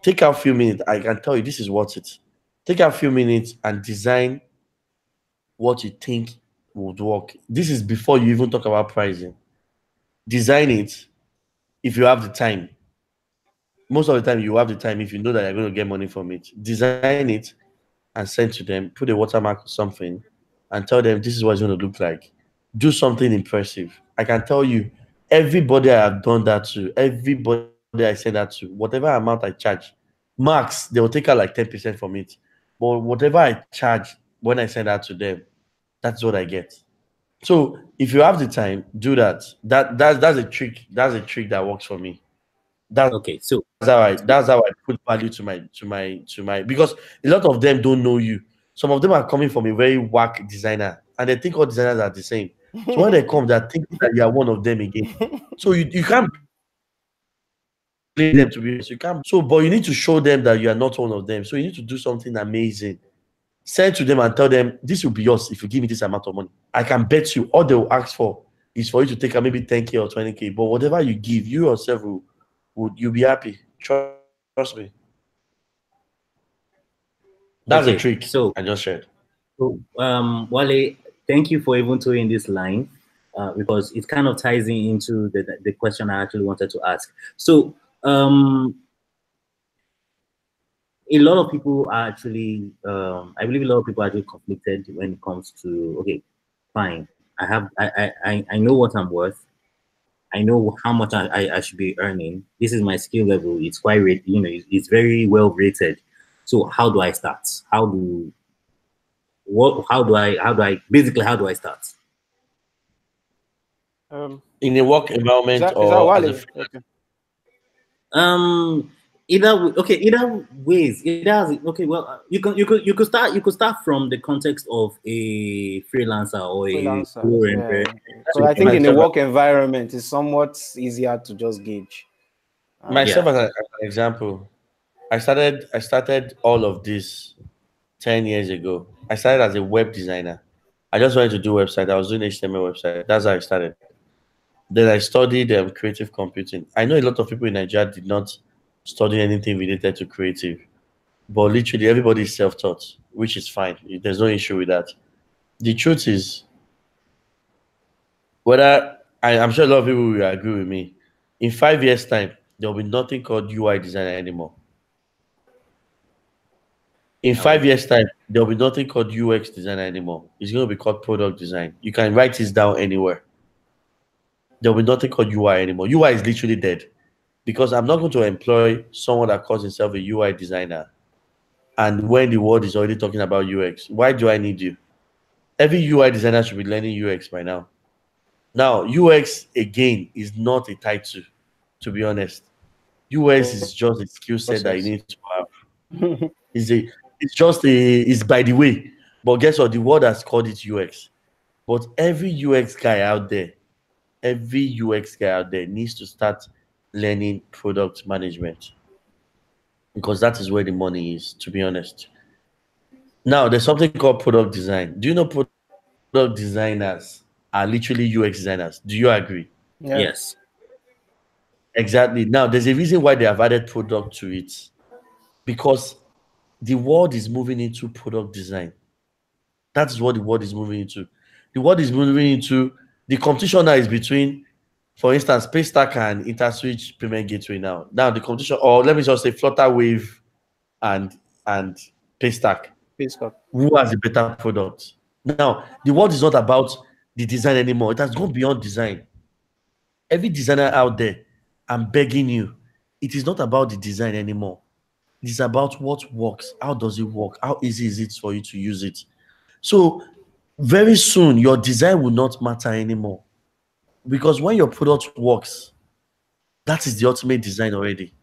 Take out a few minutes. I can tell you this is worth it. Take out a few minutes and design what you think would work. This is before you even talk about pricing. Design it if you have the time. Most of the time, you have the time if you know that you're going to get money from it. Design it and send to them. Put a watermark or something and tell them this is what it's going to look like. Do something impressive. I can tell you, everybody I have done that to, everybody I send that to, whatever amount I charge, max, they will take out like 10% from it. But whatever I charge when I send that to them, that's what I get. So if you have the time, do that. That's a trick. That's a trick that works for me. That's okay. So that's how I put value to my because a lot of them don't know you. Some of them are coming from a very whack designer and they think all designers are the same. So when they come, they're thinking that you are one of them again. So you can't blame them to be you can't but you need to show them that you are not one of them. So you need to do something amazing. Send to them and tell them this will be yours if you give me this amount of money. I can bet you all they will ask for is for you to take maybe 10K or 20K. But whatever you give, you yourself you'll be happy. Trust me. That's a trick. So I just shared. So, Wale, thank you for even throwing this line because it kind of ties into the question I actually wanted to ask. So, a lot of people are actually, I believe a lot of people are actually conflicted when it comes to, okay, fine, I know what I'm worth. I know how much I should be earning. This is my skill level. It's quite, it's very well rated. So how do I start? How do I start? In a work environment either ways. Okay, well, you could start from the context of a freelancer or a so I think in a work environment it's somewhat easier to just gauge. Myself as an example, I started all of this 10 years ago. I started as a web designer. I just wanted to do website. I was doing HTML website. That's how I started. Then I studied creative computing. I know a lot of people in Nigeria did not study anything related to creative, but literally everybody is self-taught, which is fine. There's no issue with that. The truth is, I'm sure a lot of people will agree with me. In 5 years' time, there will be nothing called UI designer anymore. In 5 years' time, there will be nothing called UX designer anymore. It's going to be called product design. You can write this down anywhere. There will be nothing called UI anymore. UI is literally dead because I'm not going to employ someone that calls himself a UI designer. And when the world is already talking about UX, why do I need you? Every UI designer should be learning UX by now. Now, UX, again, is not a title, to be honest. UX is just a skill set that you need to have. It's by the way. But guess what? The world has called it UX. But every UX guy out there needs to start learning product management because that is where the money is, to be honest. Now, there's something called product design. Do you know product designers are literally UX designers? Do you agree? Yeah. Yes. Exactly. Now, there's a reason why they have added product to it because the world is moving into product design. That is what the world is moving into. The world is moving into the competition now is between, for instance, Paystack and Interswitch payment gateway now. Now the competition, or let me just say Flutterwave and Paystack. Who has a better product? Now, the world is not about the design anymore. It has gone beyond design. Every designer out there, I'm begging you, it is not about the design anymore. It is about what works. How does it work? How easy is it for you to use it? So very soon, your design will not matter anymore. Because when your product works, that is the ultimate design already.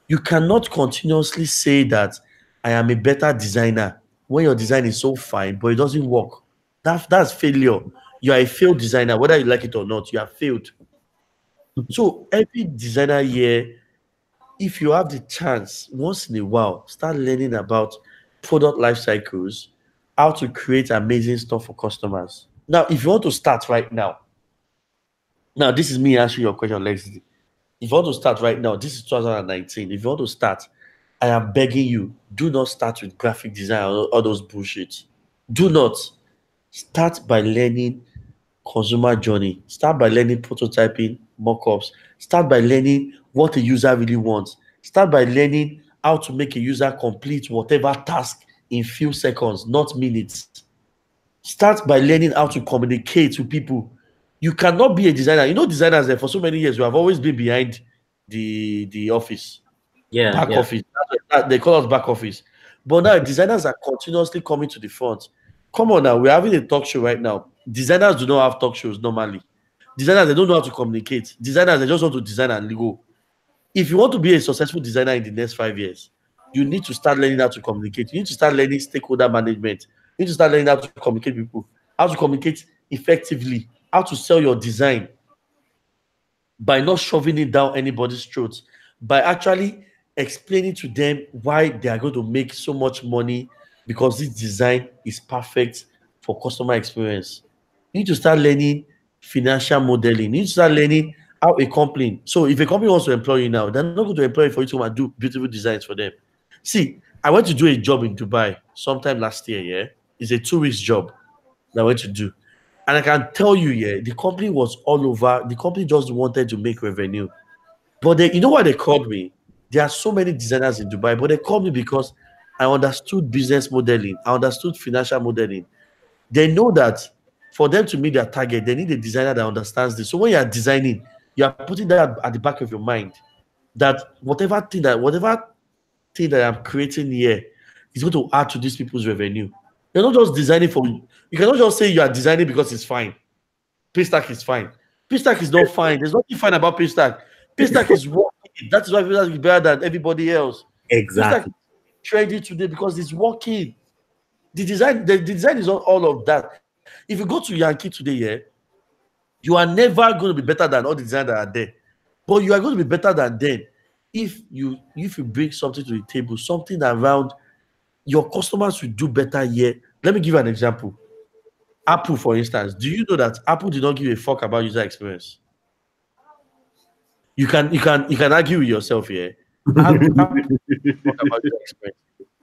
You cannot continuously say that I am a better designer when your design is so fine, but it doesn't work. That's failure. You are a failed designer, whether you like it or not, you have failed. So every designer here, if you have the chance, once in a while, start learning about product life cycles, how to create amazing stuff for customers. Now, if you want to start right now, Now, this is me answering your question, Lex. If you want to start right now, this is 2019. If you want to start, I am begging you, do not start with graphic design or all those bullshit. Do not. Start by learning consumer journey. Start by learning prototyping, mockups. Start by learning what a user really wants. Start by learning how to make a user complete whatever task in few seconds, not minutes. Start by learning how to communicate with people. You cannot be a designer. You know, designers there for so many years, we have always been behind the office. Back office. They call us back office. But now designers are continuously coming to the front. Come on now, we're having a talk show right now. Designers do not have talk shows normally. Designers, they don't know how to communicate. Designers, they just want to design and go. If you want to be a successful designer in the next 5 years, you need to start learning how to communicate. You need to start learning stakeholder management. You need to start learning how to communicate with people, how to communicate effectively, how to sell your design by not shoving it down anybody's throat, by actually explaining to them why they are going to make so much money because this design is perfect for customer experience. You need to start learning financial modeling. You need to start learning how a company. So if a company wants to employ you now, they're not going to employ you for you to come and do beautiful designs for them. See, I went to do a job in Dubai sometime last year, yeah? It's a 2 weeks job that I went to do. And I can tell you, yeah, the company was all over. The company just wanted to make revenue. But you know why they called me? There are so many designers in Dubai, but they called me because I understood business modeling. I understood financial modeling. They know that for them to meet their target, they need a designer that understands this. So when you are designing, you are putting that at the back of your mind that whatever thing that I'm creating here is going to add to these people's revenue. You're not just designing for you. You cannot just say you are designing because it's fine. Paystack is fine. Paystack is not fine. There's nothing fine about Paystack. Paystack is working. That is why Paystack is better than everybody else. Exactly. Trendy today because it's working. The design is not all of that. If you go to Yankee today, yeah, you are never going to be better than all the designers that are there. But you are going to be better than them if you bring something to the table, something around your customers will do better here. Let me give you an example. Apple, for instance. Do you know that Apple did not give a fuck about user experience? You can argue with yourself here.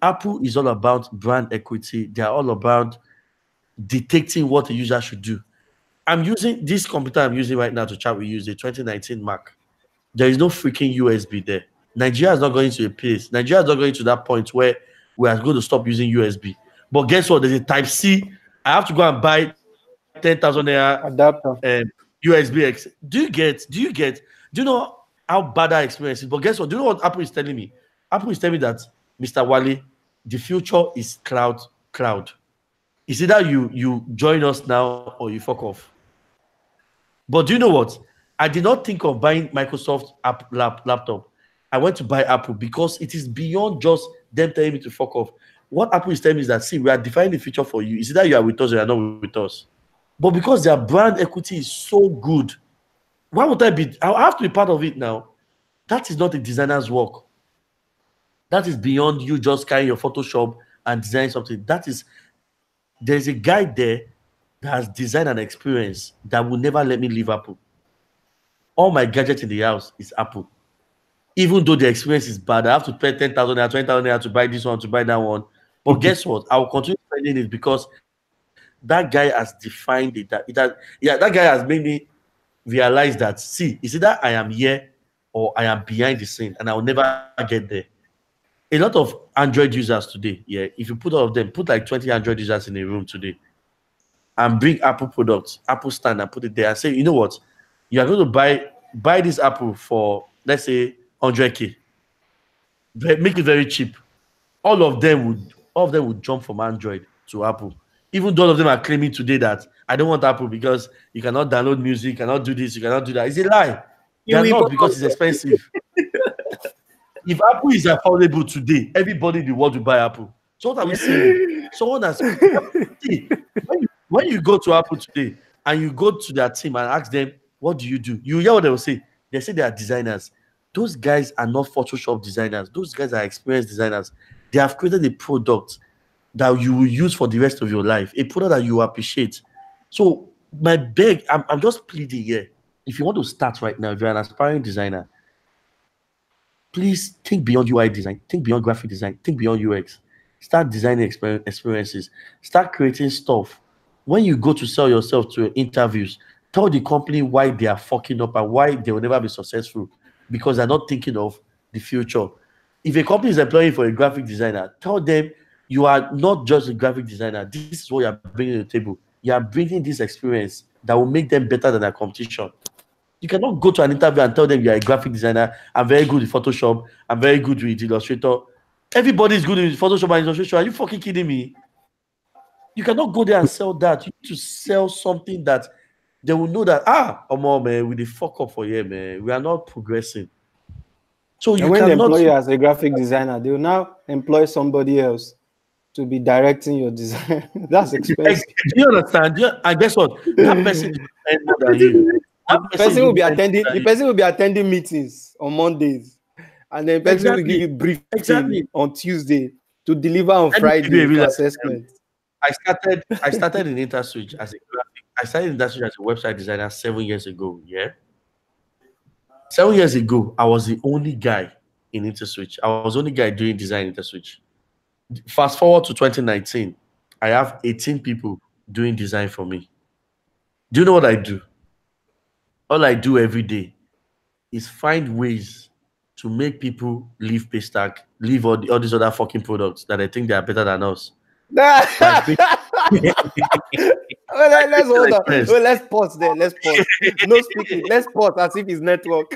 Apple is all about brand equity. They are all about detecting what a user should do. I'm using this computer I'm using right now to chat with you, is a 2019 Mac. There is no freaking USB there. Nigeria is not going to a place. Nigeria is not going to that point where we are going to stop using USB. But guess what? There's a Type-C. I have to go and buy 10,000 naira adapter. USB X. Do you know how bad that experience is? But guess what? Do you know what Apple is telling me? Apple is telling me that, Mr. Wale, the future is cloud. It's either you join us now or you fuck off. But do you know what? I did not think of buying Microsoft laptop. I went to buy Apple because it is beyond just them telling me to fuck off. What Apple is telling me is that, see, we are defining the future for you. It's either you are with us or you are not with us. But because their brand equity is so good, why would I be? I have to be part of it now. That is not a designer's work. That is beyond you just carrying your Photoshop and design something. There's a guy there that has designed an experience that will never let me leave Apple. All my gadgets in the house is Apple. Even though the experience is bad, I have to pay 10,000 naira, 20,000 naira to buy this one, to buy that one. But guess what? I will continue spending it because that guy has defined it. That guy has made me realize that, see, it's either I am here or I am behind the scene, and I will never get there. A lot of Android users today, yeah, if you put all of them, put like 20 Android users in a room today, and bring Apple products, Apple stand, and put it there and say, you know what, you are going to buy this Apple for, let's say, 100K. Make it very cheap. All of them would jump from Android to Apple. Even though all of them are claiming today that I don't want Apple because you cannot download music, you cannot do this, you cannot do that. It's a lie. They are not, because it's expensive. If Apple is affordable today, everybody in the world will buy Apple. So what are we saying? Someone has when you go to Apple today and you go to their team and ask them, what do? You hear what they will say. They say they are designers. Those guys are not Photoshop designers. Those guys are experienced designers. They have created a product that you will use for the rest of your life, a product that you appreciate. So I'm just pleading here. If you want to start right now, if you're an aspiring designer, please think beyond UI design, think beyond graphic design, think beyond UX. Start designing experiences. Start creating stuff. When you go to sell yourself to interviews, tell the company why they are fucking up and why they will never be successful, because they're not thinking of the future. If a company is employing for a graphic designer, tell them you are not just a graphic designer. This is what you're bringing to the table. You are bringing this experience that will make them better than their competition. You cannot go to an interview and tell them you're a graphic designer. I'm very good with Photoshop. I'm very good with Illustrator. Everybody is good with Photoshop and Illustrator. Are you fucking kidding me? You cannot go there and sell that. You need to sell something that they will know that, man, we the fuck up for you, man. We are not progressing. So you when they employ you as a graphic designer, they will now employ somebody else to be directing your design. That's expensive. Do you understand? And guess what? That person is more than you. The person will be attending meetings on Mondays, and then the person will give you briefing on Tuesday to deliver on Friday for assessment. I started in Interswitch as a graphic. I started in Interswitch as a website designer 7 years ago. Yeah, 7 years ago, I was the only guy in Interswitch. I was the only guy doing design in Interswitch. Fast forward to 2019, I have 18 people doing design for me. Do you know what I do? All I do every day is find ways to make people leave Paystack, leave all these other fucking products that I think they are better than us. Let's hold on. Let's pause there. Let's pause. No speaking. Let's pause as if it's network.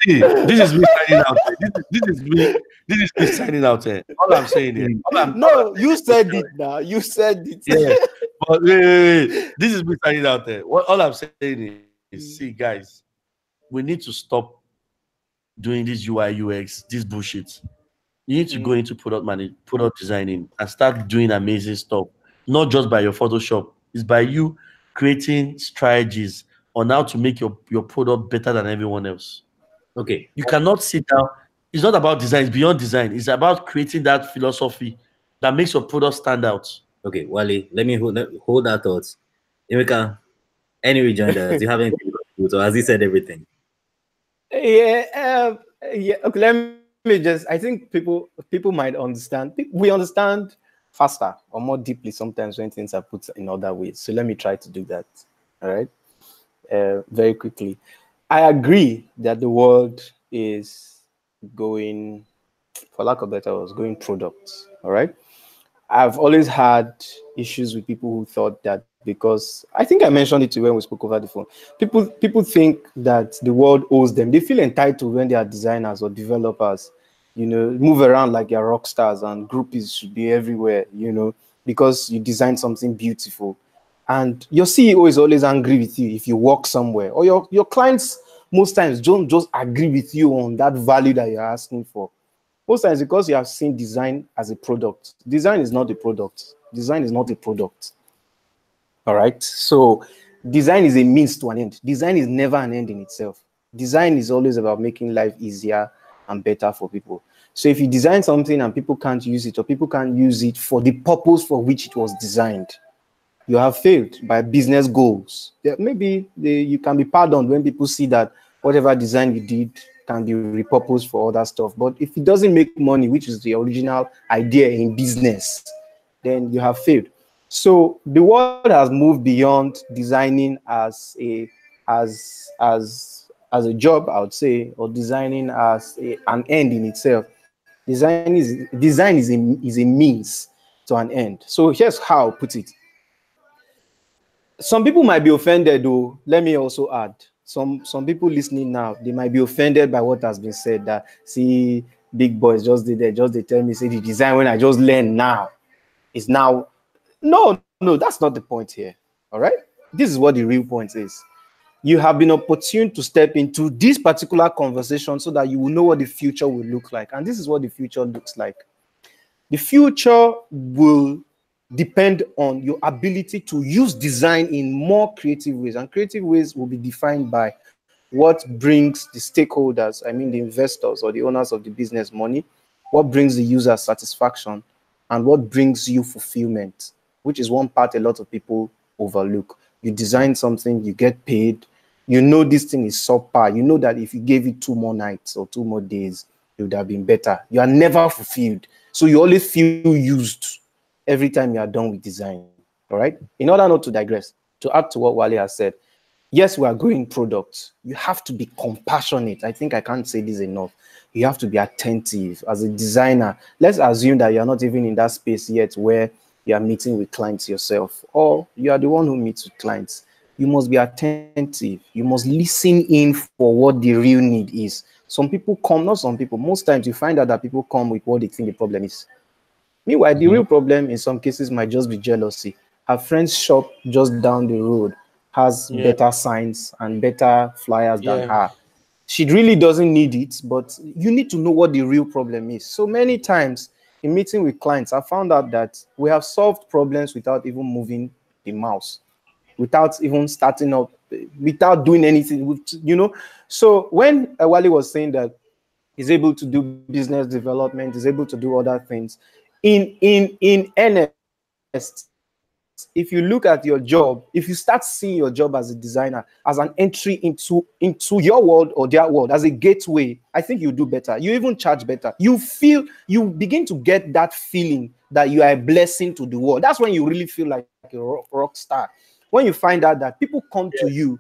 See, this is me signing out. This is me signing out. All I'm saying is, you said it now. You said it. Yeah, but wait. This is me signing out. All I'm saying is, see, guys, we need to stop doing this UI UX, this bullshit. You need to go into product designing and start doing amazing stuff. Not just by your Photoshop. It's by you creating strategies on how to make your product better than everyone else. Okay. You cannot sit down. It's not about design. It's beyond design. It's about creating that philosophy that makes your product stand out. Okay, Wale, let me hold that thought. Emeka, any rejoinders? Do you have anything to do? So has he said everything? Yeah. Okay, let me just. I think people might understand. We understand faster or more deeply sometimes when things are put in other ways. So let me try to do that. All right. Very quickly, I agree that the world is going, for lack of better words, going products. All right. I've always had issues with people who thought that, because I think I mentioned it when we spoke over the phone. People think that the world owes them. They feel entitled when they are designers or developers, move around like you're rock stars and groupies should be everywhere, because you design something beautiful. And your CEO is always angry with you if you work somewhere, or your clients most times don't just agree with you on that value that you're asking for. Most times because you have seen design as a product. Design is not a product. Design is not a product. All right. So design is a means to an end. Design is never an end in itself. Design is always about making life easier and better for people. So if you design something and people can't use it, or people can't use it for the purpose for which it was designed, you have failed by business goals. Maybe you can be pardoned when people see that whatever design you did can be repurposed for other stuff. But if it doesn't make money, which is the original idea in business, then you have failed. So the world has moved beyond designing as a job, I would say, or designing as an end in itself. Design is a means to an end. So here's how I'll put it. Some people might be offended, though. Let me also add, some people listening now, they might be offended by what has been said, that, see, big boys they tell me, say, the design when I just learn now is now. No, that's not the point here. All right. This is what the real point is. You have been opportune to step into this particular conversation so that you will know what the future will look like. And this is what the future looks like. The future will depend on your ability to use design in more creative ways. And creative ways will be defined by what brings the stakeholders, I mean the investors or the owners of the business, money, what brings the user satisfaction, and what brings you fulfillment, which is one part a lot of people overlook. You design something, you get paid, you know this thing is subpar. You know that if you gave it 2 more nights or 2 more days, it would have been better. You are never fulfilled. So you always feel used every time you are done with design. All right? In order not to digress, to add to what Wale has said, yes, we are growing products. You have to be compassionate. I think I can't say this enough. You have to be attentive as a designer. Let's assume that you're not even in that space yet where you are meeting with clients yourself, or you are the one who meets with clients. You must be attentive. You must listen in for what the real need is. Some people come, not some people, most times you find out that people come with what they think the problem is. Meanwhile, the real problem in some cases might just be jealousy. Her friend's shop just down the road has better signs and better flyers than her. She really doesn't need it, but you need to know what the real problem is. So many times in meeting with clients, I found out that we have solved problems without even moving the mouse, without even starting up, without doing anything, you know. So when Wale was saying that he's able to do business development, he's able to do other things, in earnest, if you look at your job, if you start seeing your job as a designer as an entry into your world or their world, as a gateway, I think you do better. You even charge better. You begin to get that feeling that you are a blessing to the world. That's when you really feel like a rock star. When you find out that people come to you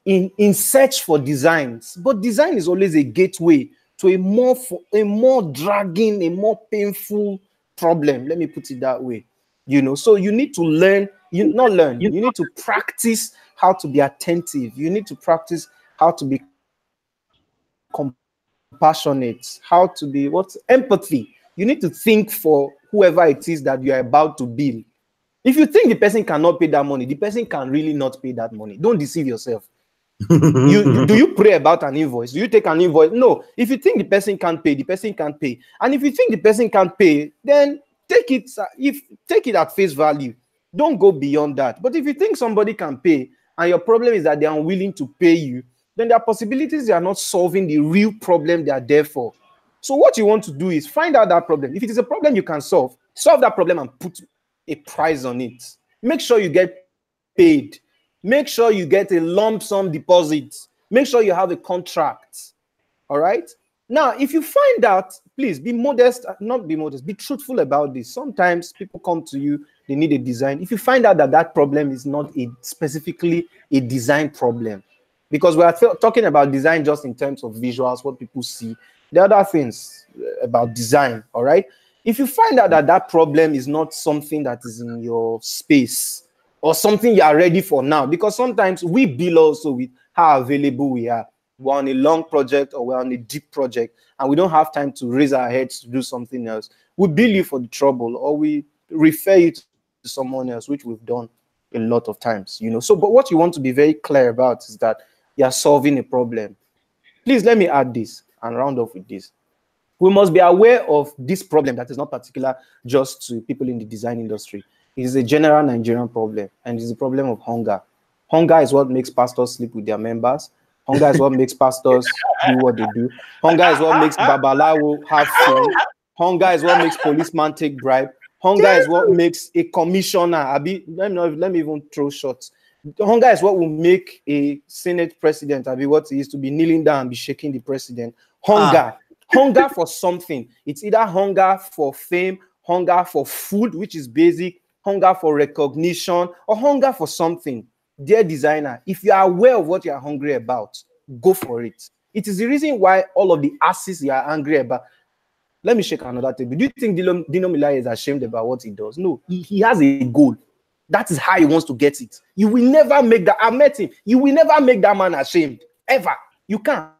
in search for designs, but design is always a gateway to a more dragging, a more painful problem. Let me put it that way. You know, so you need to learn, you need to practice how to be attentive. You need to practice how to be compassionate, how to be empathy. You need to think for whoever it is that you are about to bill. If you think the person cannot pay that money, the person can really not pay that money. Don't deceive yourself. Do you pray about an invoice? Do you take an invoice? No. If you think the person can't pay, the person can't pay. And if you think the person can't pay, then take it at face value. Don't go beyond that. But if you think somebody can pay and your problem is that they are unwilling to pay you, then there are possibilities they are not solving the real problem they are there for. So what you want to do is find out that problem. If it is a problem you can solve that problem and put a price on it. Make sure you get paid. Make sure you get a lump sum deposit. Make sure you have a contract. All right? Now, if you find out, please be modest, not be modest, be truthful about this. Sometimes people come to you, they need a design. If you find out that that problem is not specifically a design problem, because we are talking about design just in terms of visuals, what people see, the other things about design, all right? If you find out that that problem is not something that is in your space or something you are ready for now, because sometimes we bill also with how available we are. We're on a long project or we're on a deep project and we don't have time to raise our heads to do something else. We bill you for the trouble or we refer you to someone else, which we've done a lot of times, you know. So, but what you want to be very clear about is that you're solving a problem. Please let me add this and round off with this. We must be aware of this problem that is not particular just to people in the design industry. It is a general Nigerian problem, and it is a problem of hunger. Hunger is what makes pastors sleep with their members. Hunger is what makes pastors do what they do. Hunger is what makes Babalawo have fun. Hunger is what makes policemen take bribe. Hunger is what makes a commissioner. Let me even throw shots. Hunger is what will make a Senate president what he used to be kneeling down and be shaking the president. Hunger. Hunger for something. It's either hunger for fame, hunger for food, which is basic, hunger for recognition, or hunger for something. Dear designer, if you are aware of what you are hungry about, go for it. It is the reason why all of the asses you are angry about. Let me shake another table. Do you think Dino Milai is ashamed about what he does? No, he has a goal. That is how he wants to get it. You will never make that. I met him. You will never make that man ashamed. Ever. You can't.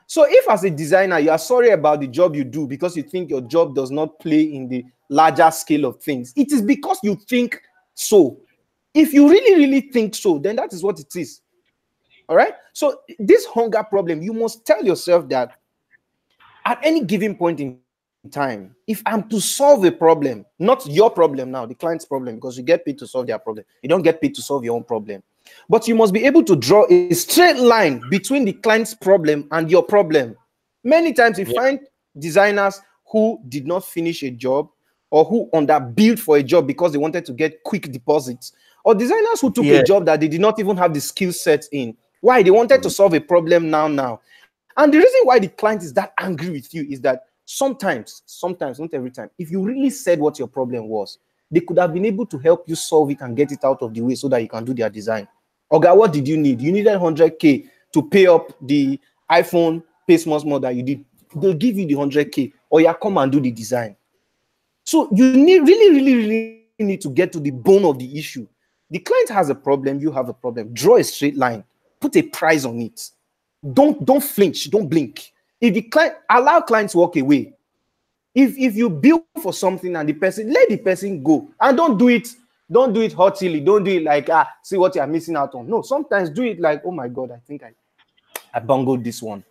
So if as a designer, you are sorry about the job you do because you think your job does not play in the larger scale of things, it is because you think so. If you really, really think so, then that is what it is. All right? So this hunger problem, you must tell yourself that at any given point in time, if I'm to solve a problem, not your problem now, the client's problem, because you get paid to solve their problem. You don't get paid to solve your own problem. But you must be able to draw a straight line between the client's problem and your problem. Many times you find designers who did not finish a job, or who underbilled for a job because they wanted to get quick deposits, or designers who took a job that they did not even have the skill set in. Why? They wanted to solve a problem now. And the reason why the client is that angry with you is that sometimes, not every time, if you really said what your problem was, they could have been able to help you solve it and get it out of the way so that you can do their design. Oga, what did you need? You needed 100K to pay up the iPhone pay small that you did. They'll give you the 100K, or you come and do the design. So you really need to get to the bone of the issue. The client has a problem, you have a problem. Draw a straight line. Put a price on it. Don't flinch. Don't blink. If the client, allow clients walk away. If you build for something and the person, let the person go, and don't do it haughtily. Don't do it like, see what you're missing out on. No, sometimes do it like, oh my God, I think I bungled this one.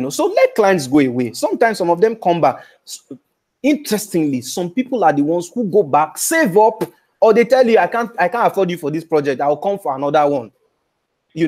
So let clients go away. Sometimes some of them come back. Interestingly, some people are the ones who go back, save up, or they tell you, I can't afford you for this project. I'll come for another one.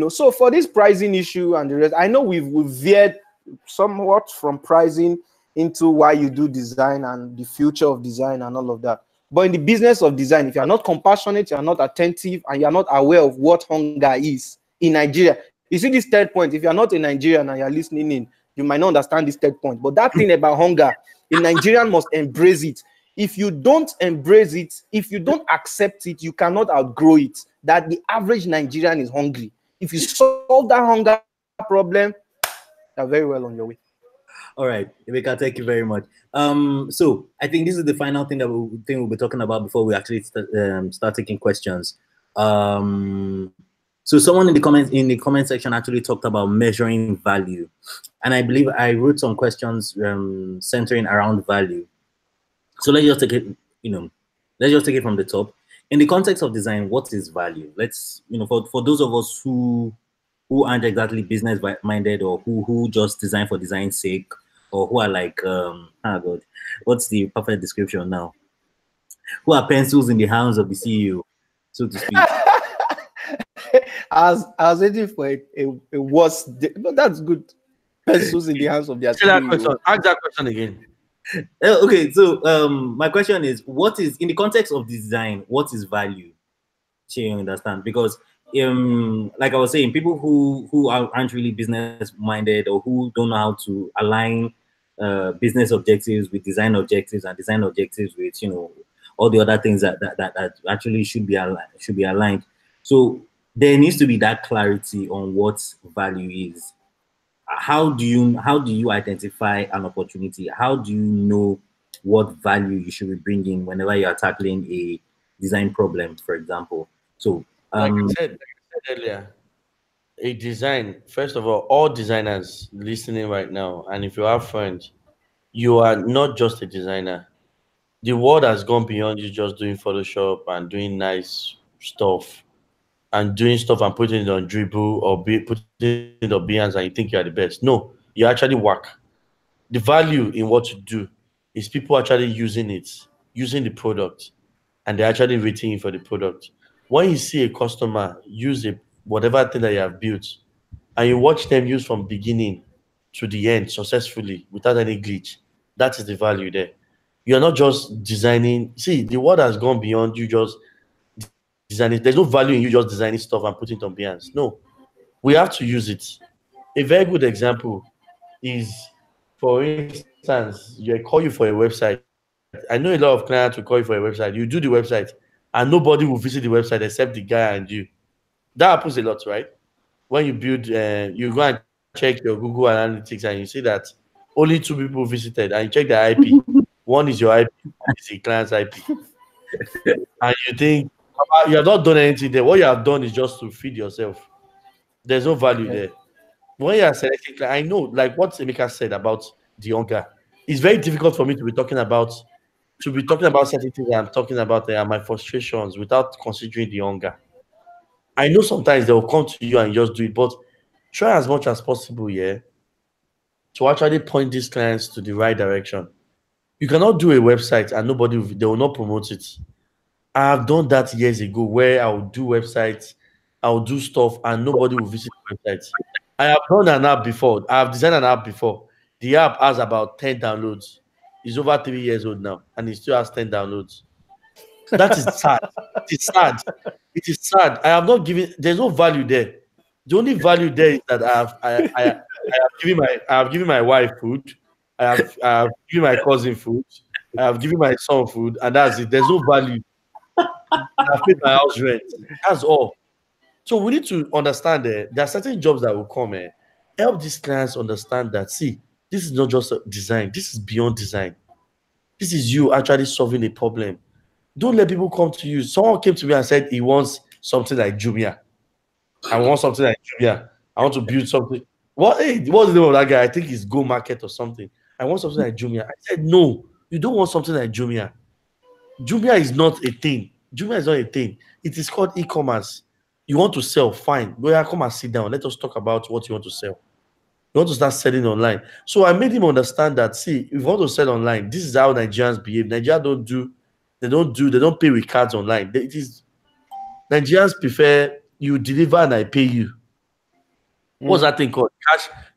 So for this pricing issue and the rest, I know we've veered somewhat from pricing into why you do design and the future of design and all of that. But in the business of design, if you're not compassionate, you're not attentive, and you're not aware of what hunger is in Nigeria. You see this third point, if you're not in Nigeria and you're listening in, you might not understand this third point. But that thing about hunger, a Nigerian must embrace it. If you don't embrace it, if you don't accept it, you cannot outgrow it. That the average Nigerian is hungry. If you solve that hunger problem, you're very well on your way. All right, Emeka, thank you very much. So I think this is the final thing that we'll be talking about before we actually start taking questions. So someone in the comment section actually talked about measuring value, and I believe I wrote some questions centering around value. So let's just take it, let's just take it from the top. In the context of design, what is value? Let's, for those of us who aren't exactly business minded, or who just design for design's sake, or who are like, God, what's the perfect description now? Who are pencils in the hands of the CEO, so to speak. I was waiting for a worse, but that's good. Pencils in the hands of their CEO. Ask that question again. Okay, so my question is, what is, in the context of design, what is value? So you understand? Because like I was saying, people who aren't really business minded, or who don't know how to align business objectives with design objectives, and design objectives with all the other things that actually should be aligned. So there needs to be that clarity on what value is. How do you identify an opportunity? How do you know what value you should be bringing whenever you are tackling a design problem, for example? So like I said earlier, a design, first of all designers listening right now, and if you have friends, you are not just a designer. The world has gone beyond you just doing Photoshop and doing nice stuff and doing stuff and putting it on Dribble or putting it on Behance and you think you are the best. No, you actually work. The value in what you do is people actually using it, using the product, and they're actually rating you for the product. When you see a customer use whatever thing that you have built, and you watch them use from beginning to the end successfully without any glitch, that is the value there. You're not just designing. See, the world has gone beyond you just designing. There's no value in you just designing stuff and putting it on Behance. No, we have to use it. A very good example is, for instance, you call you for a website. I know a lot of clients will call you for a website. You do the website, and nobody will visit the website except the guy and you. That happens a lot, right? When you build, you go and check your Google Analytics, and you see that only 2 people visited, and you check the IP. One is your IP, one is the client's IP. And you think, you have not done anything there. What you have done is just to feed yourself. There's no value there. When you are selecting, I know, like what Emeka said about the hunger, it's very difficult for me to be talking about certain things I'm talking about my frustrations without considering the hunger. I know sometimes they will come to you and just do it, but try as much as possible, to actually point these clients to the right direction. You cannot do a website and they will not promote it. I have done that years ago, where I will do websites, I will do stuff, and nobody will visit the website. I have done an app before. I have designed an app before. The app has about 10 downloads. He's over 3 years old now, and he still has 10 downloads. That is sad. It is sad. It is sad. I have not given. There's no value there. The only value there is that I have given my wife food. I have given my cousin food. I have given my son food, and that's it. There's no value. I've paid my house rent. That's all. So we need to understand that there are certain jobs that will come. Help these clients understand that, see, this is not just a design. This is beyond design. This is you actually solving a problem. Don't let people come to you. Someone came to me and said he wants something like Jumia. I want something like Jumia. I want to build something. What's the name of that guy? I think it's Go Market or something. I want something like Jumia. I said, no, you don't want something like Jumia. Jumia is not a thing. Jumia is not a thing. It is called e-commerce. You want to sell, fine. Go ahead, come and sit down. Let us talk about what you want to sell. You want to start selling online. So I made him understand that, see, if you want to sell online, this is how Nigerians behave. Nigerians they don't pay with cards online. Nigerians prefer you deliver and I pay you. What's that thing called?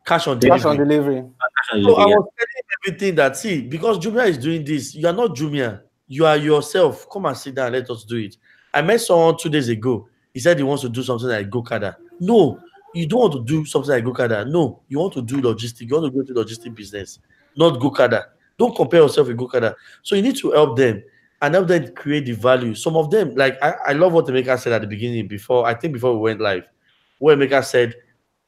Cash on delivery. Cash on delivery. So I was telling him everything that, see, because Jumia is doing this, you are not Jumia. You are yourself. Come and sit down and let us do it. I met someone 2 days ago. He said he wants to do something like Gokada. No, you don't want to do something like Gokada. No, you want to do logistics. You want to go to logistic business, not Gokada. Don't compare yourself with Gokada. So you need to help them and help them create the value. Some of them, like I love what Emeka said at the beginning before we went live, where Emeka said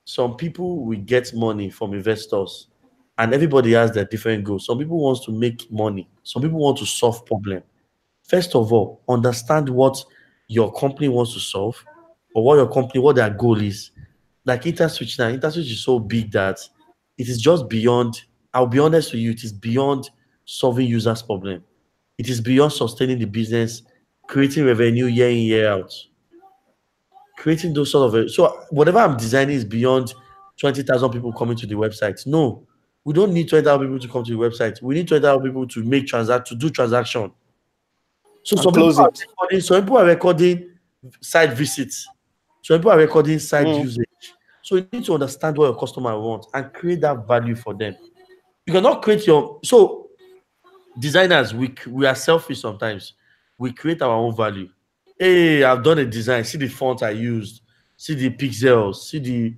some people will get money from investors and everybody has their different goals. Some people want to make money. Some people want to solve problem. First of all, understand what your company wants to solve or what their goal is. Like Interswitch now, Interswitch is so big that it is just beyond, I'll be honest with you, it is beyond solving users' problem. It is beyond sustaining the business, creating revenue year in, year out. Creating those sort of, so whatever I'm designing is beyond 20,000 people coming to the website. No, we don't need 20,000 people to come to the website. We need 20,000 people to do transaction. So some people are recording site visits. Some people are recording site usage. So you need to understand what your customer wants and create that value for them. You cannot create so designers, we are selfish sometimes. We create our own value. Hey, I've done a design. See the font I used. See the pixels. See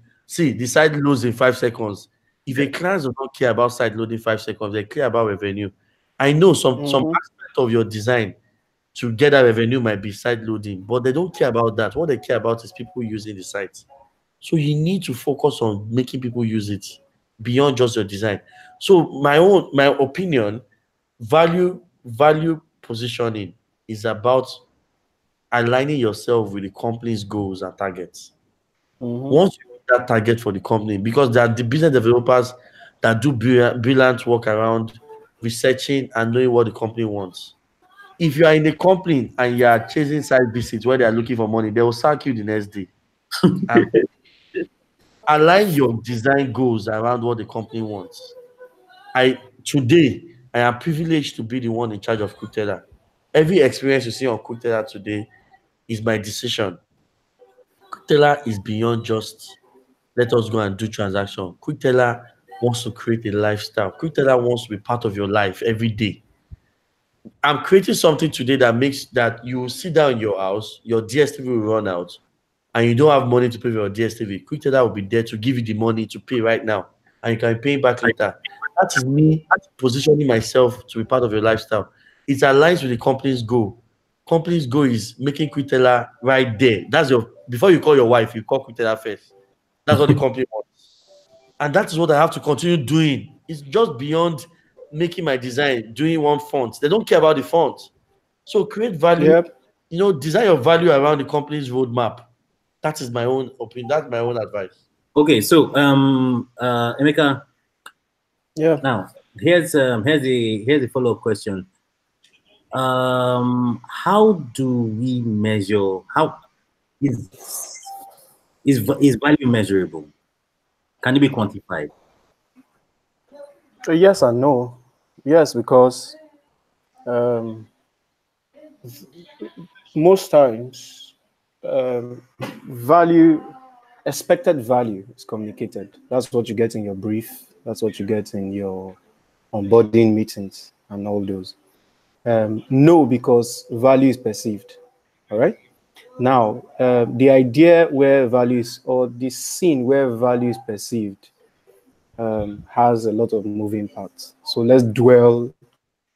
the site loads in 5 seconds. If a client does not care about site loading 5 seconds, they care about revenue. I know some aspect of your design to get that revenue might be site loading, but they don't care about that. What they care about is people using the site. So you need to focus on making people use it beyond just your design. So my opinion, value positioning is about aligning yourself with the company's goals and targets. Once you have that target for the company, because there are the business developers that do brilliant work around researching and knowing what the company wants. If you are in a company and you are chasing side visits where they are looking for money, they will sack you the next day. Align your design goals around what the company wants. Today, I am privileged to be the one in charge of QuickTeller. Every experience you see on QuickTeller today is my decision. QuickTeller is beyond just let us go and do transaction. QuickTeller wants to create a lifestyle. QuickTeller wants to be part of your life every day. I'm creating something today that makes that you sit down in your house, your DSTV will run out, and you don't have money to pay for your DSTV. QuickTeller will be there to give you the money to pay right now, and you can pay back later. That is me positioning myself to be part of your lifestyle. It aligns with the company's goal. Company's goal is making QuickTeller right there. That's before you call your wife, you call QuickTeller first. That's what the company wants. And that is what I have to continue doing. It's just beyond making my design, doing one font. They don't care about the font. So create value, design your value around the company's roadmap. That is my own opinion. That's my own advice. Okay, so Emeka. Yeah. Now here's the follow-up question. How do we measure? How is value measurable? Can it be quantified? Yes and no. Yes, because most times expected value is communicated. That's what you get in your brief. That's what you get in your onboarding meetings. and all those. No, because value is perceived. All right. Now, the idea where value is, or the scene where value is perceived, has a lot of moving parts. So let's dwell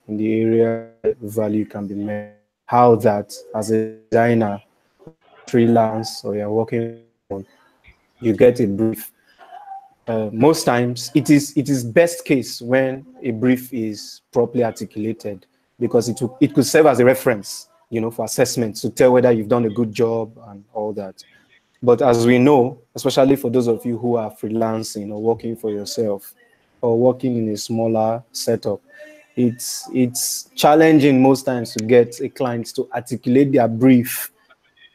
in the area where value can be measured. How that, as a designer, freelance, or you're working on, you get a brief. Most times, it is best case when a brief is properly articulated, because it could serve as a reference, for assessment, to tell whether you've done a good job and all that. But as we know, especially for those of you who are freelancing or working for yourself or working in a smaller setup, it's challenging most times to get a client to articulate their brief,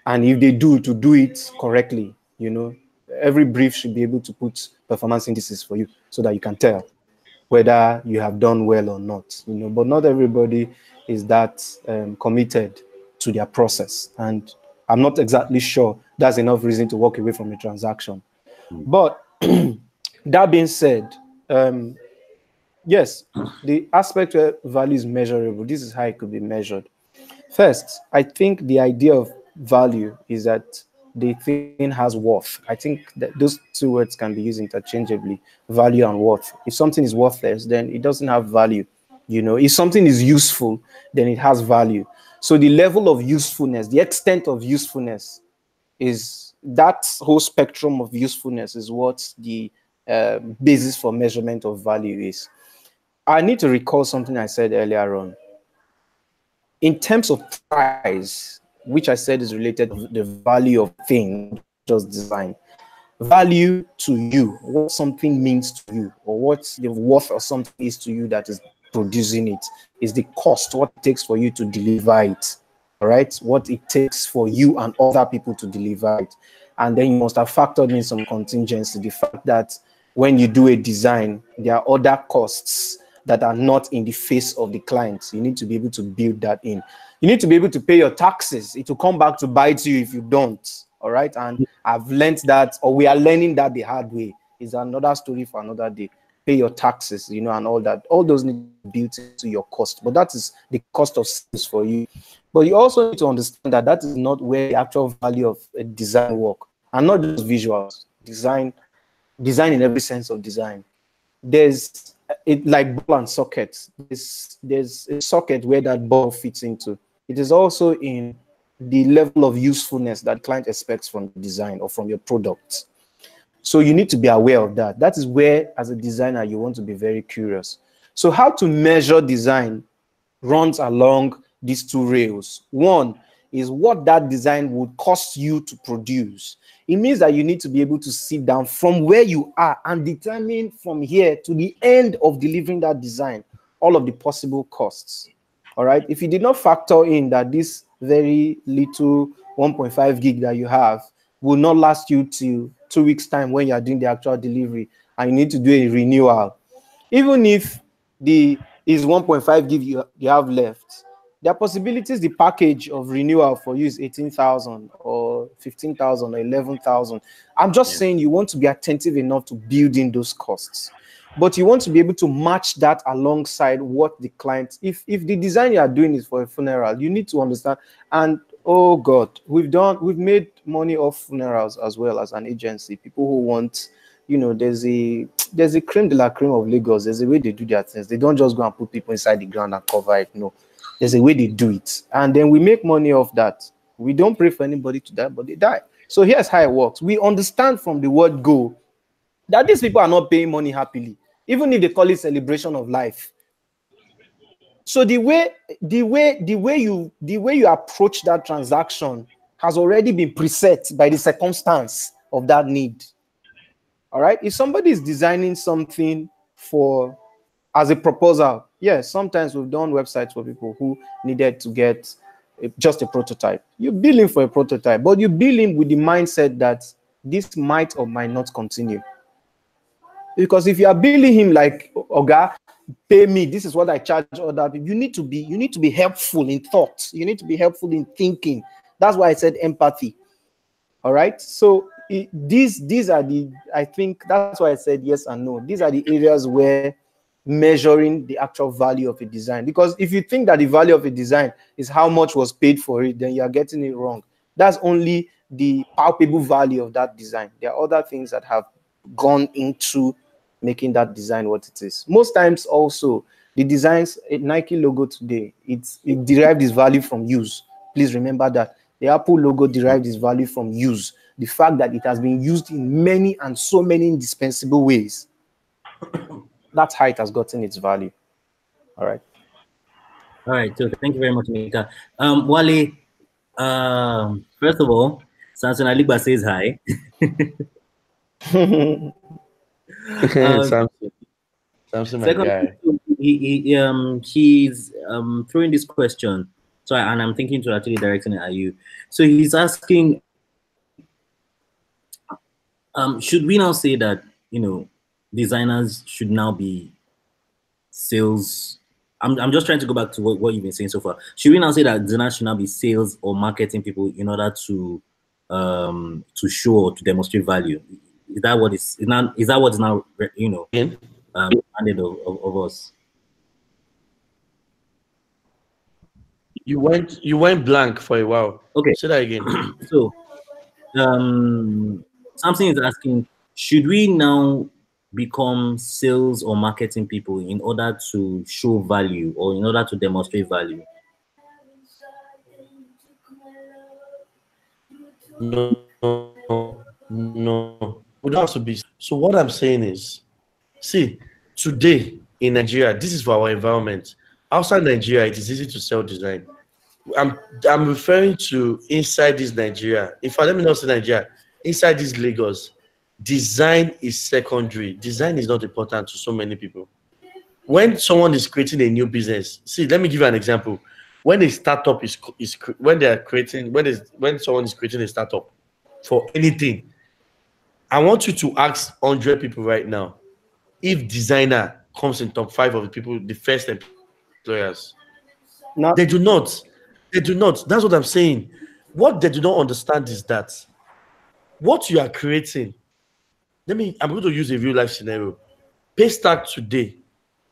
and if they do, to do it correctly. Every brief should be able to put performance indices for you so that you can tell whether you have done well or not. But not everybody is that committed to their process, and I'm not exactly sure that's enough reason to walk away from a transaction. But that being said, yes, the aspect where value is measurable, this is how it could be measured. First, I think the idea of value is that the thing has worth. I think that those two words can be used interchangeably, value and worth. If something is worthless, then it doesn't have value. If something is useful, then it has value. So the level of usefulness, the extent of usefulness, is that whole spectrum of usefulness is what the basis for measurement of value is. I need to recall something I said earlier on. In terms of price, which I said is related to the value of thing, just design. Value to you, what something means to you, or what the worth of something is to you that is producing it, is the cost, what it takes for you to deliver it. All right, what it takes for you and other people to deliver it. And then you must have factored in some contingency, the fact that when you do a design, there are other costs that are not in the face of the client. You need to be able to build that in. You need to be able to pay your taxes. It will come back to bite you if you don't. All right. And I've learned that, or we are learning that the hard way. Is another story for another day. Pay your taxes, and all that. All those need to be built into your cost. But that is the cost of sales for you. But you also need to understand that that is not where the actual value of a design work, and not just visuals. Design in every sense of design. There's like ball and sockets. There's a socket where that ball fits into. It is also in the level of usefulness that client expects from the design or from your product. So you need to be aware of that. That is where, as a designer, you want to be very curious. So how to measure design runs along these two rails. One is what that design would cost you to produce. It means that you need to be able to sit down from where you are and determine from here to the end of delivering that design all of the possible costs. All right. If you did not factor in that this very little 1.5 gig that you have will not last you till 2 weeks time when you are doing the actual delivery, and you need to do a renewal, even if the is 1.5 gig you have left, there are possibilities the package of renewal for you is 18,000 or 15,000 or 11,000. I'm just saying you want to be attentive enough to build in those costs, but you want to be able to match that alongside what the client, if the design you are doing is for a funeral, you need to understand. And oh God, we've made money off funerals as well as an agency. People who want, there's a creme de la creme of Lagos. There's a way they do their things. They don't just go and put people inside the ground and cover it. No. There's a way they do it. And then we make money off that. We don't pray for anybody to die, but they die. So here's how it works. We understand from the word go that these people are not paying money happily, even if they call it celebration of life. So the way you approach that transaction has already been preset by the circumstance of that need. All right. If somebody is designing something as a proposal, yes, sometimes we've done websites for people who needed to get just a prototype. You bill him for a prototype, but you bill him with the mindset that this might or might not continue. Because if you are billing him like, Oga, pay me, this is what I charge other people, you need to be helpful in thought. You need to be helpful in thinking. That's why I said empathy. All right. So these are I think that's why I said yes and no. These are the areas where measuring the actual value of a design. Because if you think that the value of a design is how much was paid for it, then you are getting it wrong. That's only the palpable value of that design. There are other things that have gone into making that design what it is. Most times also, the designs, a Nike logo today, it derived its value from use. Please remember that. The Apple logo derived its value from use. The fact that it has been used in many and so many indispensable ways. That's how it has gotten its value. All right. All right. So thank you very much, Emeka. Wale, first of all, Samson Aligba says hi. Samson, my guy. He's throwing this question. So, and I'm thinking to actually directing it at you. So he's asking, should we now say that, you know, designers should now be sales? I'm just trying to go back to what you've been saying so far. Should we now say that designers should now be sales or marketing people in order to show or to demonstrate value? Is that what is now, you know, demanded of us? You went blank for a while. Okay. Say that again. So something is asking, should we now become sales or marketing people in order to show value or in order to demonstrate value? No. We don't have to be. So what I'm saying is, see, today in Nigeria, this is for our environment. Outside Nigeria, it is easy to sell design. I'm referring to inside this Nigeria. In fact, let me not say Nigeria. Inside this Lagos, design is secondary. Design is not important to so many people. When someone is creating a new business, see, let me give you an example. When a startup when someone is creating a startup for anything, I want you to ask 100 people right now if designer comes in top 5 of the people, the first employers. No. They do not. They do not. That's what I'm saying. What they do not understand is that what you are creating. I'm going to use a real life scenario. Paystack today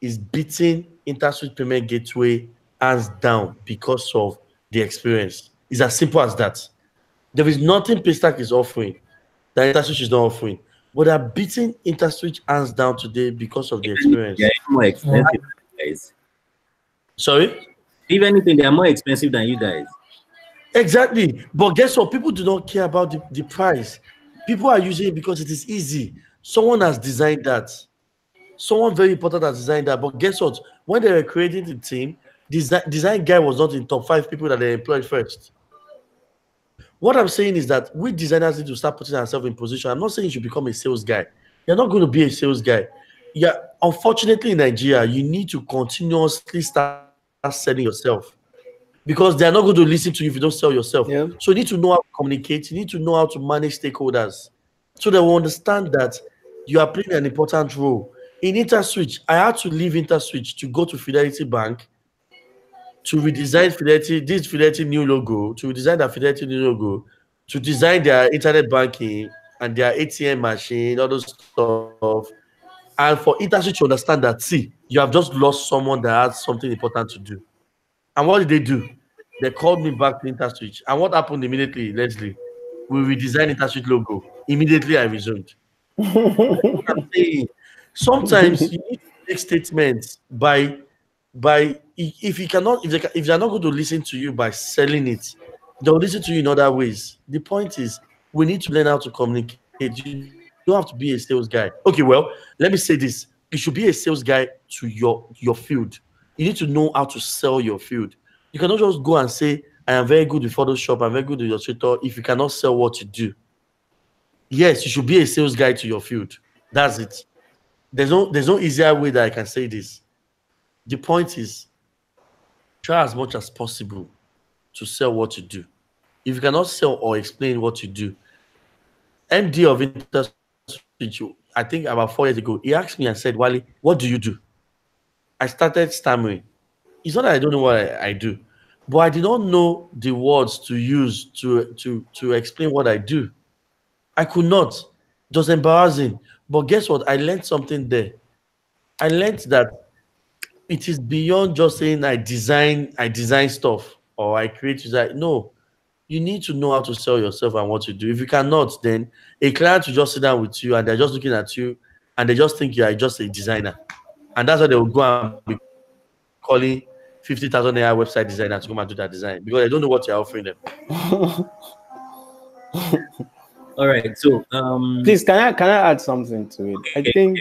is beating Interswitch payment gateway hands down because of the experience. It's as simple as that. There is nothing Paystack is offering that Interswitch is not offering, but they're beating Interswitch hands down today because of the experience. They're more expensive than you guys. Sorry? If anything, they are more expensive than you guys. Exactly. But guess what? People do not care about the price. People are using it because it is easy. Someone has designed that. Someone very important has designed that. But guess what? When they were creating the team, design guy was not in top 5 people that they employed first. What I'm saying is that we designers need to start putting ourselves in position. I'm not saying you should become a sales guy. You're not going to be a sales guy. Yeah, unfortunately in Nigeria, you need to continuously start selling yourself because they're not going to listen to you if you don't sell yourself. Yeah. So you need to know how to communicate. You need to know how to manage stakeholders so they will understand that you are playing an important role. In Interswitch, I had to leave Interswitch to go to Fidelity Bank to redesign Fidelity new logo, to redesign the Fidelity new logo, to design their internet banking and their ATM machine, all those stuff. And for Interswitch to understand that, see, you have just lost someone that has something important to do. And what did they do? They called me back to Interswitch. And what happened immediately, Leslie? We redesigned Interswitch logo. Immediately I resumed. I'm saying, sometimes you need to make statements by if you're not going to listen to you by selling it, they'll listen to you in other ways. The point is, we need to learn how to communicate. You don't have to be a sales guy. Okay, well, let me say this. You should be a sales guy to your field. You need to know how to sell your field. You cannot just go and say, I am very good with Photoshop, I'm very good with Illustrator, if you cannot sell what you do. Yes, you should be a sales guy to your field. That's it. There's no easier way that I can say this. The point is, try as much as possible to sell what you do. If you cannot sell or explain what you do, MD of Interswitch, I think about 4 years ago, he asked me and said, Wale, what do you do? I started stammering. It's not that I don't know what I do, but I did not know the words to use to explain what I do. I could not. It was embarrassing. But guess what? I learned something there. I learned that it is beyond just saying I design stuff or I create design. No, you need to know how to sell yourself and what to do. If you cannot, then a client will just sit down with you and they're just looking at you and they just think you are just a designer. And that's why they will go and be calling 50,000 AI website designer to come and do that design because they don't know what you're offering them. All right. So please can I add something to it? I think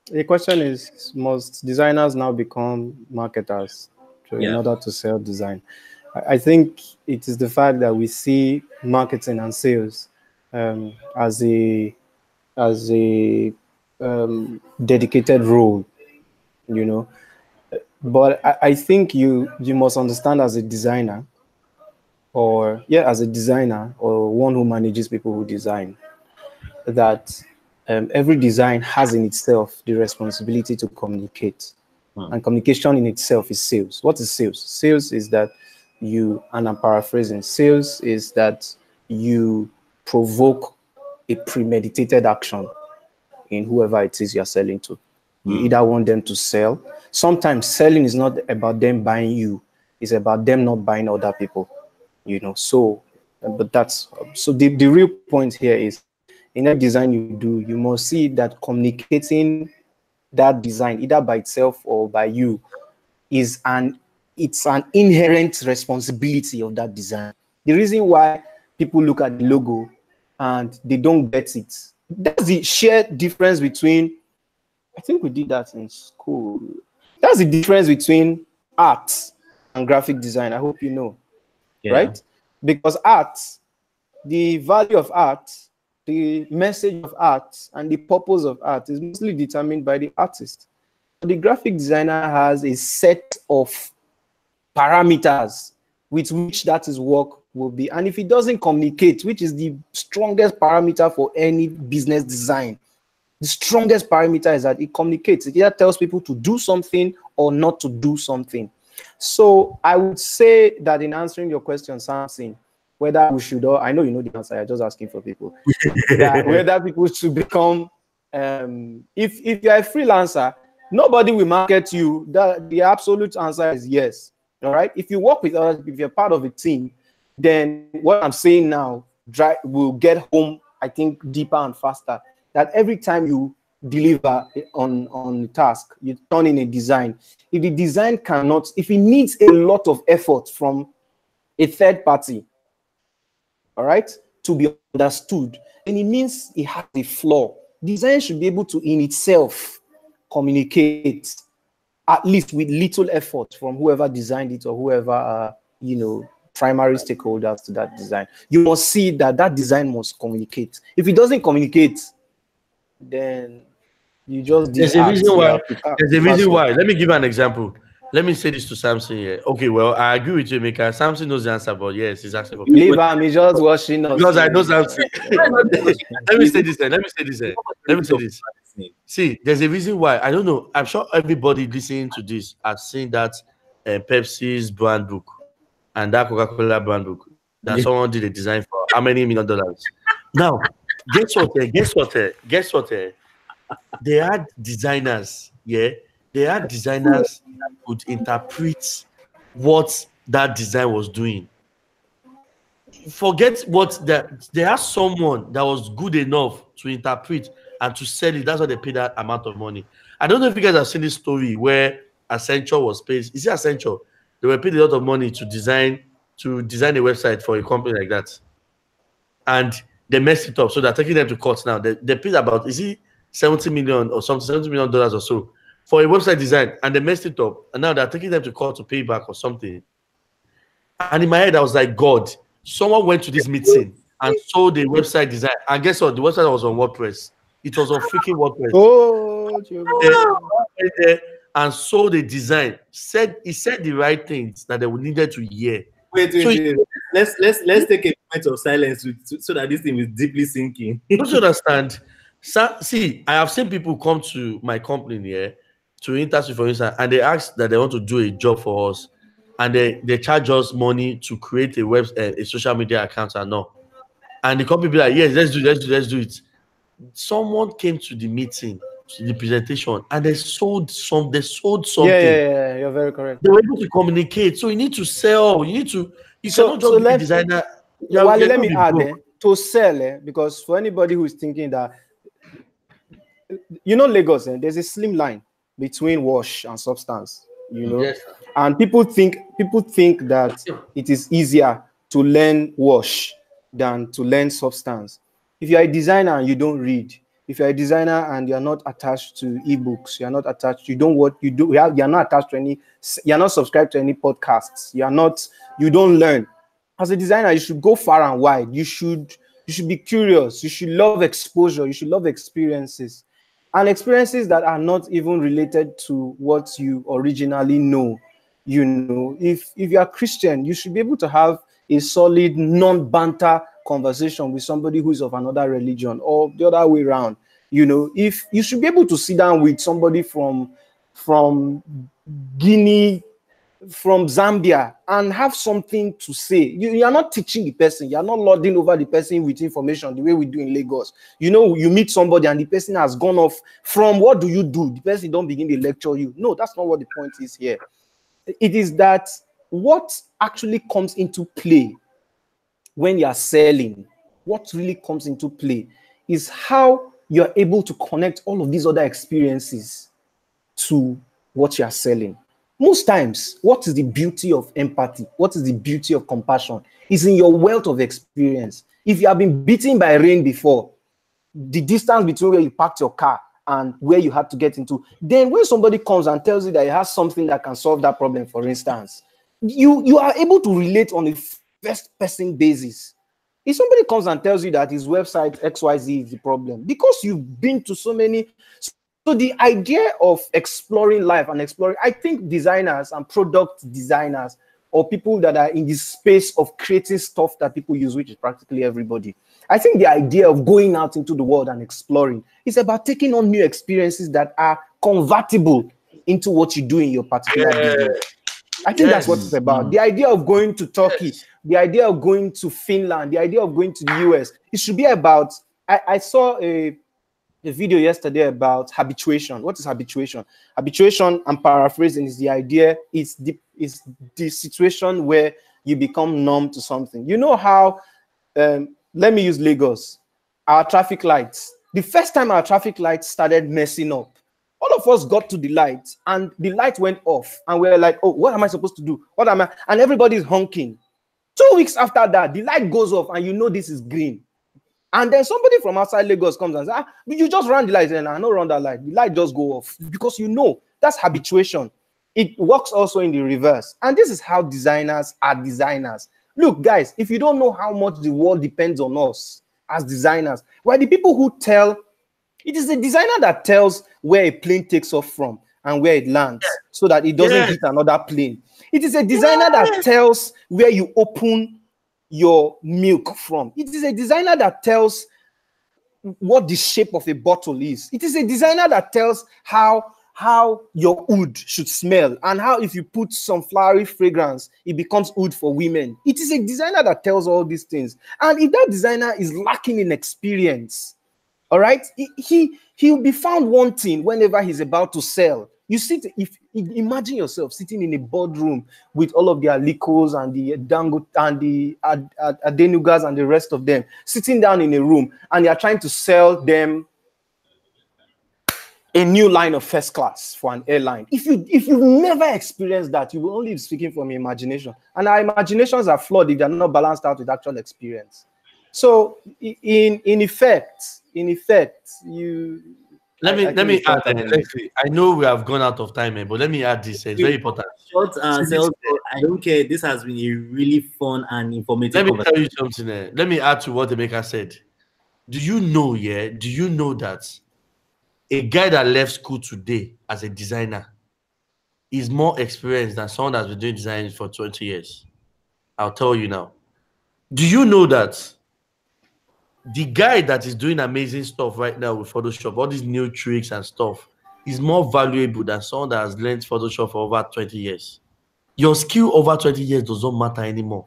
the question is, must designers now become marketers in order to sell design? I think it is the fact that we see marketing and sales as a dedicated role, you know. But I think you must understand as a designer, or one who manages people who design, that every design has in itself the responsibility to communicate. And communication in itself is sales. What is sales? Sales is that you, and I'm paraphrasing, sales is that you provoke a premeditated action in whoever it is you're selling to. You either want them to sell. Sometimes selling is not about them buying you, it's about them not buying other people, you know. So, but that's so the real point here is, in a design you do, you must see that communicating that design, either by itself or by you, it's an inherent responsibility of that design. The reason why people look at the logo and they don't get it, that's the sheer difference between, I think we did that in school. That's the difference between art and graphic design. I hope you know, right? Because art, the value of art, the message of art, and the purpose of art is mostly determined by the artist. The graphic designer has a set of parameters with which that his work will be. And if it doesn't communicate, which is the strongest parameter for any business design, the strongest parameter is that it communicates. It either tells people to do something or not to do something. So I would say that in answering your question, Samson, whether we should, or I know you know the answer, I'm just asking for people, that whether people should become, if you're a freelancer, nobody will market you. The absolute answer is yes. All right. If you work with others, if you're part of a team, then what I'm saying now will get home, I think, deeper and faster. That every time you deliver on the task, you turn in a design. If the design cannot, if it needs a lot of effort from a third party, all right, to be understood, and it means it has a flaw. Design should be able to, in itself, communicate, at least with little effort from whoever designed it or whoever, primary stakeholders to that design. You must see that that design must communicate. If it doesn't communicate, then you just there's a reason why. There's a reason why. Let me give you an example. Let me say this to Samson here. Okay, well, I agree with you, Emeka. Samson knows the answer, but yes, he's asking for. Leave him. He's just watching us. Because I know Samson. Let me say this. Let me say this. See, there's a reason why. I don't know. I'm sure everybody listening to this has seen that Pepsi's brand book and that Coca-Cola brand book that someone did a design for how many $1 million. Now, guess what? They had designers, They had designers that could interpret what that design was doing. Forget what they had someone that was good enough to interpret and to sell it. That's why they paid that amount of money. I don't know if you guys have seen this story where Accenture was paid. Is it Accenture? They were paid a lot of money to design a website for a company like that. And they messed it up. So they're taking them to court now. They paid about, is it $70 million or something, $70 million or so for a website design, and they messed it up. And now they're taking them to court to pay back or something. And in my head, I was like, God, someone went to this meeting and saw the website design. And guess what? The website was on WordPress. It was on freaking WordPress. And saw the design. He said the right things that they needed to hear. Wait. Let's take a moment of silence so that this thing is deeply sinking. Don't you understand? So, see, I have seen people come to my company here to Interswitch, for instance, and they ask that they want to do a job for us, and they charge us money to create a social media account and all. And the company be like, yes, let's do it. Someone came to the meeting the presentation, and they sold something. Yeah, you're very correct. They were able to communicate. So you need to sell. You cannot just be a designer. Wale, let me add to sell, because for anybody who is thinking that, Lagos, there's a slim line between wash and substance, Yes. And people think that it is easier to learn wash than to learn substance. If you're a designer and you don't read, if you're a designer and you're not attached to ebooks, you're not attached, you're not attached to any, you're not subscribed to any podcasts, you don't learn. As a designer, you should go far and wide. You should be curious. You should love exposure. You should love experiences, and experiences that are not even related to what you originally know. If you are Christian, you should be able to have a solid, non-banter conversation with somebody who is of another religion, or the other way around. If you should be able to sit down with somebody from Guinea, from Zambia, and have something to say. You are not teaching the person. You are not lording over the person with information the way we do in Lagos. You meet somebody and the person has gone off from what do you do? The person don't begin to lecture you. No, that's not what the point is here. It is that what actually comes into play when you are selling, what really comes into play is how you're able to connect all of these other experiences to what you are selling. Most times, what is the beauty of empathy? What is the beauty of compassion? It's in your wealth of experience. If you have been beaten by rain before, the distance between where you parked your car and where you had to get into, then when somebody comes and tells you that he has something that can solve that problem, for instance, you are able to relate on a first-person basis. If somebody comes and tells you that his website XYZ is the problem, because you've been to so many. So the idea of exploring life and exploring, I think designers and product designers, or people that are in this space of creating stuff that people use, which is practically everybody, I think the idea of going out into the world and exploring is about taking on new experiences that are convertible into what you do in your particular business. I think that's what it's about. The idea of going to Turkey, the idea of going to Finland, the idea of going to the US, it should be about, I saw a video yesterday about habituation. What is habituation? Habituation, I'm paraphrasing, is the idea, is the situation where you become numb to something. You know how, let me use Lagos, our traffic lights. The first time our traffic lights started messing up, all of us got to the light and the light went off and we were like, oh, what am I supposed to do? What am I? And everybody's honking. 2 weeks after that, the light goes off and you know this is green. And then somebody from outside Lagos comes and says, you just run the light. And I don't run that light. The light just go off because that's habituation. It works also in the reverse. And this is how designers are designers. Look, guys, if you don't know how much the world depends on us as designers, we're the people who tell. It is the designer that tells where a plane takes off from and where it lands so that it doesn't hit another plane. It is a designer that tells where you open your milk from. It is a designer that tells what the shape of a bottle is. It is a designer that tells how your oud should smell and how if you put some flowery fragrance, it becomes oud for women. It is a designer that tells all these things. And if that designer is lacking in experience, all right, he'll be found wanting whenever he's about to sell. Imagine yourself sitting in a boardroom with all of the Alikos and the Dango and the Adenugas and the rest of them, sitting down in a room, and you're trying to sell them a new line of first class for an airline. If you've never experienced that, you will only be speaking from imagination. And our imaginations are flawed if they're not balanced out with actual experience. So in effect, you. Let me add. I know we have gone out of time, but let me add this. It's very important. I don't care. This has been a really fun and informative. Let me tell you something. Let me add to what Emeka said. Do you know? Do you know that a guy that left school today as a designer is more experienced than someone that's been doing design for 20 years? I'll tell you now. Do you know that the guy that is doing amazing stuff right now with Photoshop, all these new tricks and stuff, is more valuable than someone that has learned Photoshop for over 20 years? Your skill over 20 years does not matter anymore.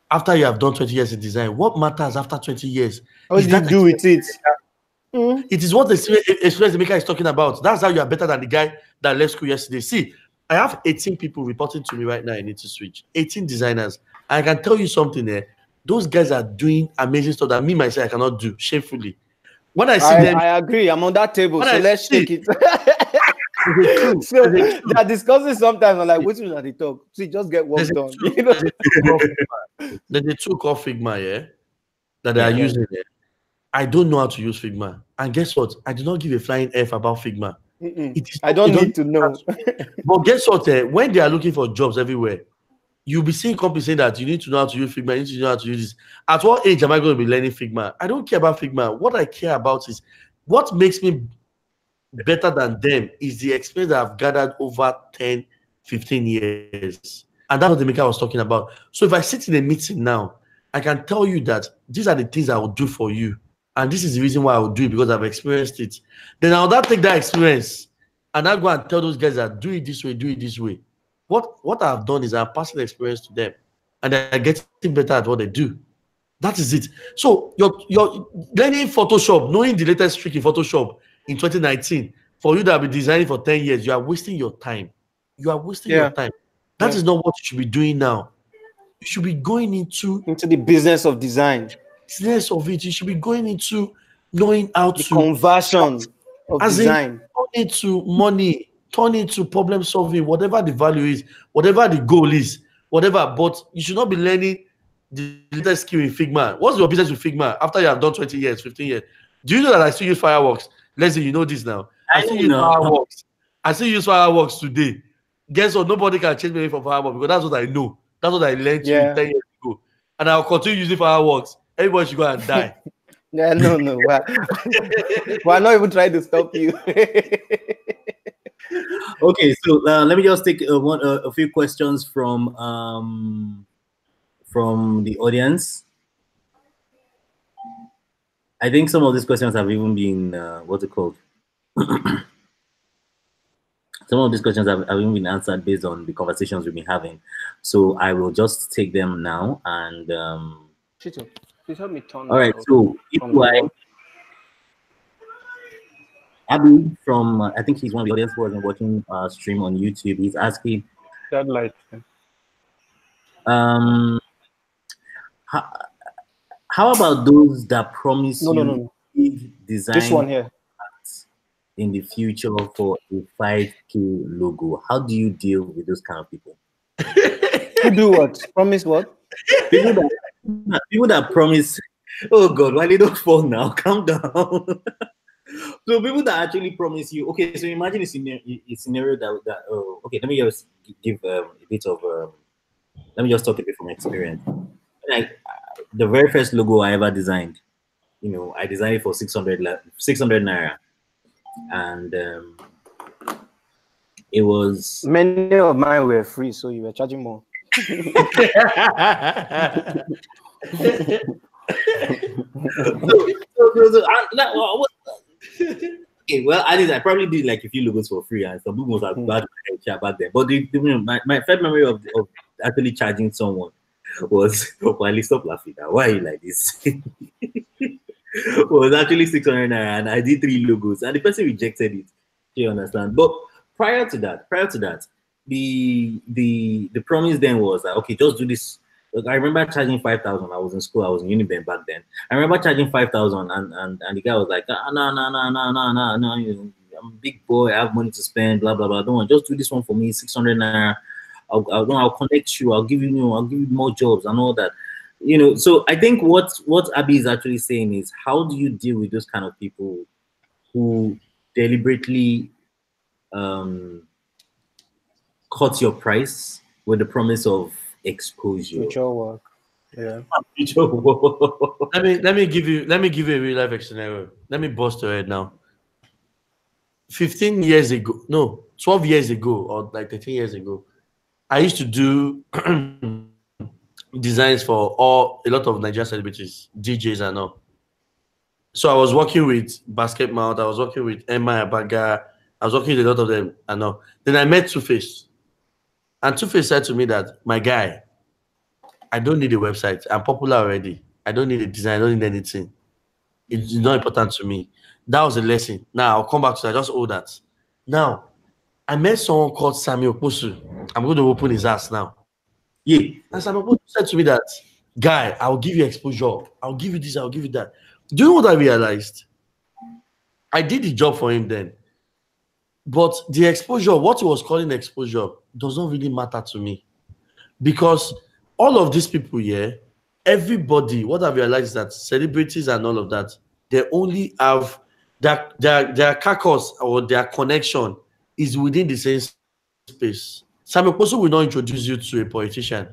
After you have done 20 years in design, what matters after 20 years? What did you do with it? It is what the experience Emeka is talking about. That's how you are better than the guy that left school yesterday. See, I have 18 people reporting to me right now in Interswitch, 18 designers. I can tell you something there. Those guys are doing amazing stuff that me myself I cannot do shamefully. When I see them, I agree. I'm on that table, so let's take it. So they're discussing sometimes. I'm like, which one are they talk? See, just get work done. There's a tool called Figma, that they are using there. I don't know how to use Figma. And guess what? I do not give a flying F about Figma. I don't need to know. But guess what? When they are looking for jobs everywhere, you'll be seeing companies saying that you need to know how to use Figma, you need to know how to use this. At what age am I going to be learning Figma? I don't care about Figma. What I care about is what makes me better than them is the experience that I've gathered over 10, 15 years. And that's what Emeka was talking about. So if I sit in a meeting now, I can tell you that these are the things I will do for you. And this is the reason why I will do it, because I've experienced it. Then I'll not take that experience and I'll go and tell those guys that do it this way, do it this way. What I've done is I'm passing the experience to them and they're getting better at what they do. That is it. So you're learning Photoshop, knowing the latest trick in Photoshop in 2019, for you that have been designing for 10 years, you are wasting your time. You are wasting your time. That is not what you should be doing now. You should be going into the business of design. Business of it. You should be going into knowing how the to conversion of design. Turn it to money, turn it to problem solving, whatever the value is, whatever the goal is, whatever. But you should not be learning the latest skill in Figma. What's your business with Figma after you have done 20 years, 15 years? Do you know that I still use Fireworks? Leslie, you know this now. I still use Fireworks. I still use Fireworks today. Guess what? Nobody can change me from Fireworks because that's what I know. That's what I learned 10 years ago. And I'll continue using Fireworks. Everybody should go and die. No. We're not even trying to stop you. Okay, so let me just take a few questions from the audience. I think some of these questions have even been what's it called? Some of these questions have even been answered based on the conversations we've been having. So I will just take them now and Chito, please help me turn. All right, so EP1, Abby from I think he's one of the audience who has been watching stream on YouTube. He's asking that light. How about those that promise no. design this one here in the future for a 5K logo? How do you deal with those kind of people? Who do what? Promise what? People that promise. Oh God, why they don't fall now? Calm down. So people that actually promise you. Okay, so imagine a scenario that okay, let me just give a bit of. Let me just talk a bit from experience. Like the very first logo I ever designed, I designed it for 600 naira, and it was. Many of mine were free, so you were charging more. Okay, well, I probably did like a few logos for free, and some people was bad back then. But my first memory of actually charging someone was, Wale, stop laughing now. Why are you like this? Was actually 600 naira, and I did 3 logos, and the person rejected it. You understand? But prior to that, the promise then was that, okay, just do this. Look, I remember charging 5,000. I was in school. I was in Uniben back then. I remember charging 5,000, and the guy was like, no, I'm a big boy. I have money to spend. Blah blah blah. Don't want, just do this one for me. 600 naira. I'll connect you. I'll give you more jobs and all that. So I think what Abby is actually saying is, how do you deal with those kind of people who deliberately cut your price with the promise of exposure? Future work. Yeah. Future work. Let me give you a real life scenario. Let me bust your head now. 15 years ago, no, 12 years ago, or like 13 years ago, I used to do designs for a lot of Nigerian celebrities, DJs and all. So I was working with Basket Mouth, I was working with Emeka Ogey, I was working with a lot of them and all. Then I met Two-Face. And Two-Face said to me that, my guy, I don't need a website. I'm popular already. I don't need a design. I don't need anything. It's not important to me. That was a lesson. Now I'll come back to that. Just hold that. Now, I met someone called Samuel Posu. I'm going to open his ass now. Yeah. And Samuel Posu said to me that, guy, I'll give you exposure. I'll give you this, I'll give you that. Do you know what I realized? I did the job for him then. But the exposure, what he was calling exposure, does not really matter to me. Because all of these people here, everybody, what I've realized is that celebrities and all of that, they only have their carcass or their connection is within the same space. Samuel Posu will not introduce you to a politician.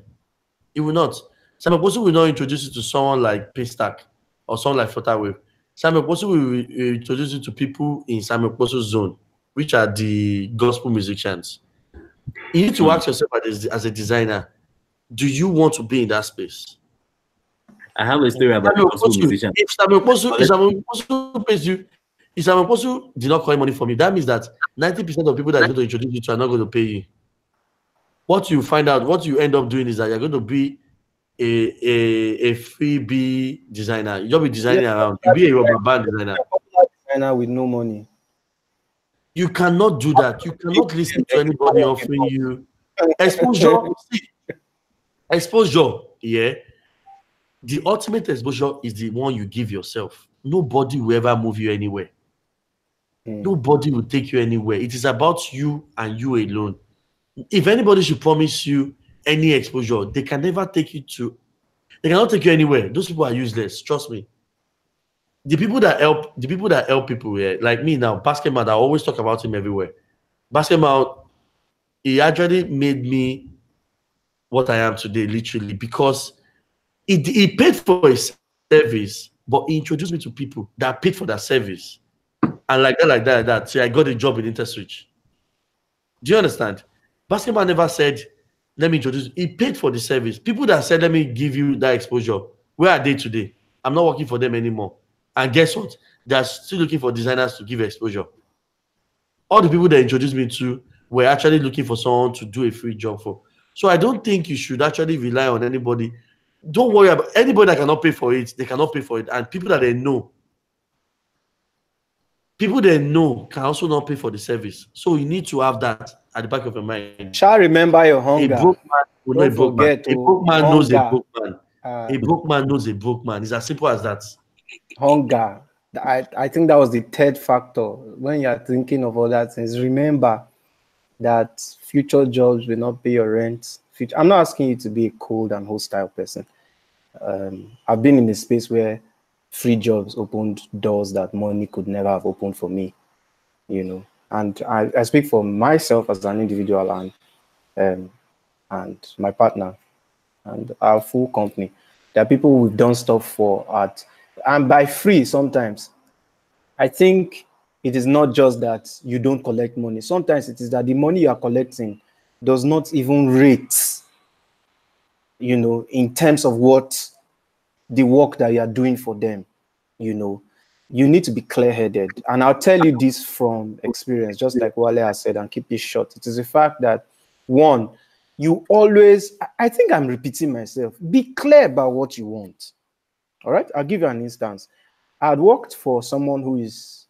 He will not. Samuel Posu will not introduce you to someone like Paystack or someone like Flutterwave. Samuel Posu will introduce you to people in Samuel Posu's zone, which are the gospel musicians. You need to ask yourself as a designer, do you want to be in that space? I have a story about gospel musicians. If Samuel Posu pays you, if Samuel Posu did not collect money from you, that means that 90% of people that are going to introduce you to are not going to pay you. What you find out, what you end up doing is that you're going to be a freebie designer. You'll be designing around. You'll be a rubber band designer. Designer with no money. You cannot do that. You cannot listen to anybody offering you exposure. Exposure, yeah. The ultimate exposure is the one you give yourself. Nobody will ever move you anywhere. Nobody will take you anywhere. It is about you and you alone. If anybody should promise you any exposure, they can never take you to. They cannot take you anywhere. Those people are useless. Trust me. The people that help people here, like me now, Basketman, I always talk about him everywhere. Basketman, he actually made me what I am today, literally, because he paid for his service, but he introduced me to people that paid for that service. And like that. So I got a job in Interswitch. Do you understand? Basketman never said, let me introduce you. He paid for the service. People that said, let me give you that exposure, where are they today? I'm not working for them anymore. And guess what? They're still looking for designers to give exposure. All the people that introduced me to were actually looking for someone to do a free job for. So I don't think you should actually rely on anybody. Don't worry about anybody that cannot pay for it. They cannot pay for it. And people that they know can also not pay for the service. So you need to have that at the back of your mind. Shall remember your hunger. A broke man will know a broke man. A broke man knows a broke man. A broke man knows a broke man. It's as simple as that. Hunger. I think that was the third factor. When you're thinking of all that things, remember that future jobs will not pay your rent. I'm not asking you to be a cold and hostile person. I've been in a space where free jobs opened doors that money could never have opened for me, you know. And I speak for myself as an individual and my partner and our full company. There are people we've done stuff for and by free sometimes. I think it is not just that you don't collect money. Sometimes it is that the money you are collecting does not even rate, you know, in terms of what the work that you are doing for them. You know, you need to be clear-headed. And I'll tell you this from experience, just like Wale has said, and keep it short. It is the fact that, one, you always, I think I'm repeating myself, be clear about what you want. All right, I'll give you an instance. I had worked for someone who is,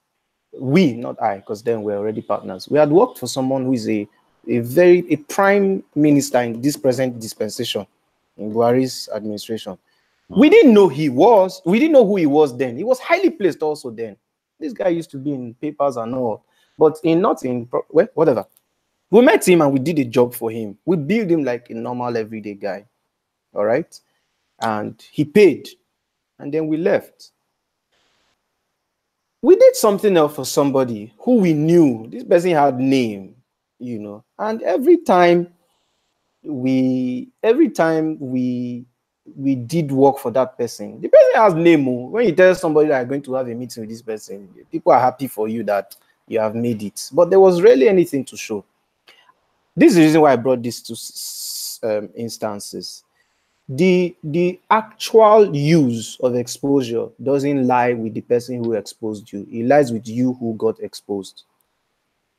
not I, because then we're already partners. We had worked for someone who is a prime minister in this present dispensation in Buhari's administration. We didn't know he was. We didn't know who he was then. He was highly placed also then. This guy used to be in papers and all, but whatever. We met him and we did a job for him. We built him like a normal everyday guy. All right, and he paid. And then we left. We did something else for somebody who we knew. This person had name, you know. And every time we did work for that person, the person has name. When you tell somebody that you're going to have a meeting with this person, people are happy for you that you have made it. But there was really anything to show. This is the reason why I brought these two instances. The actual use of exposure doesn't lie with the person who exposed you. It lies with you who got exposed.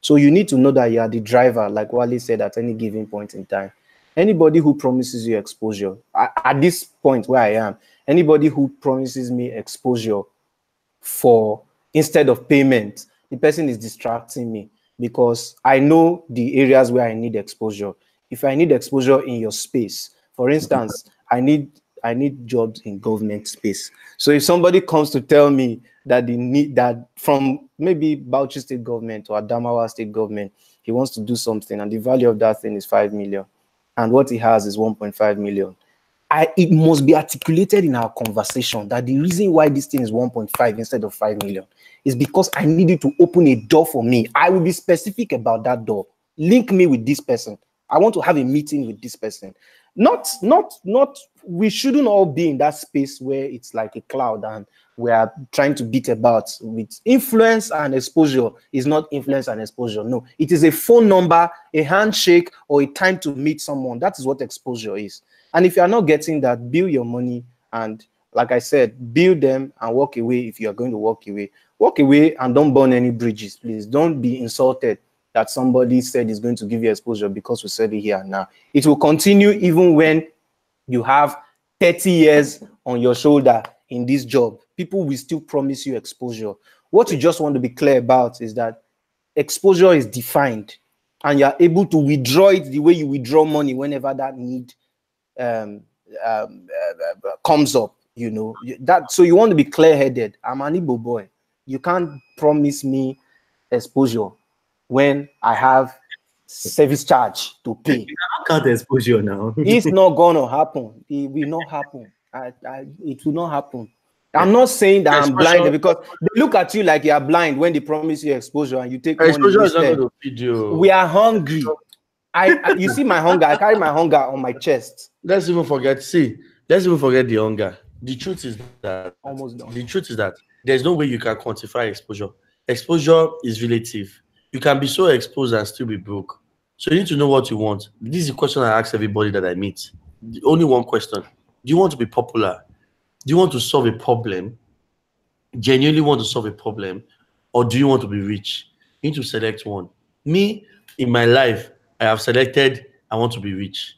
So you need to know that you are the driver, like Wale said, at any given point in time. Anybody who promises you exposure, at this point where I am, anybody who promises me exposure instead of payment, the person is distracting me because I know the areas where I need exposure. If I need exposure in your space, for instance, I need jobs in government space. So if somebody comes to tell me that they need that from maybe Bauchi state government or Adamawa state government, he wants to do something and the value of that thing is 5 million and what he has is 1.5 million. It must be articulated in our conversation that the reason why this thing is 1.5 instead of 5 million is because I need you to open a door for me. I will be specific about that door. Link me with this person. I want to have a meeting with this person. Not, we shouldn't all be in that space where it's like a cloud and we are trying to beat about with influence and exposure. Is not influence and exposure. No, it is a phone number, a handshake, or a time to meet someone. That is what exposure is. And if you are not getting that, bill your money. And like I said, bill them and walk away if you are going to walk away. Walk away and don't burn any bridges, please. Don't be insulted that somebody said is going to give you exposure because we said it here and now. It will continue even when you have 30 years on your shoulder in this job. People will still promise you exposure. What you just want to be clear about is that exposure is defined and you're able to withdraw it the way you withdraw money whenever that need comes up, you know. That, so you want to be clear-headed. I'm an Igbo boy. You can't promise me exposure when I have service charge to pay. You can't exposure now. It's not gonna happen. It will not happen. It will not happen. I'm not saying that I'm blind because they look at you like you are blind when they promise you exposure and you take exposure money. Is not going to feed you. We are hungry. You see my hunger. I carry my hunger on my chest. Let's even forget the hunger. The truth is that almost done. The truth is that there's no way you can quantify exposure. Exposure is relative. You can be so exposed and still be broke. So you need to know what you want. This is a question I ask everybody that I meet. Only one question. Do you want to be popular? Do you want to solve a problem? Genuinely want to solve a problem? Or do you want to be rich? You need to select one. Me, in my life, I have selected I want to be rich.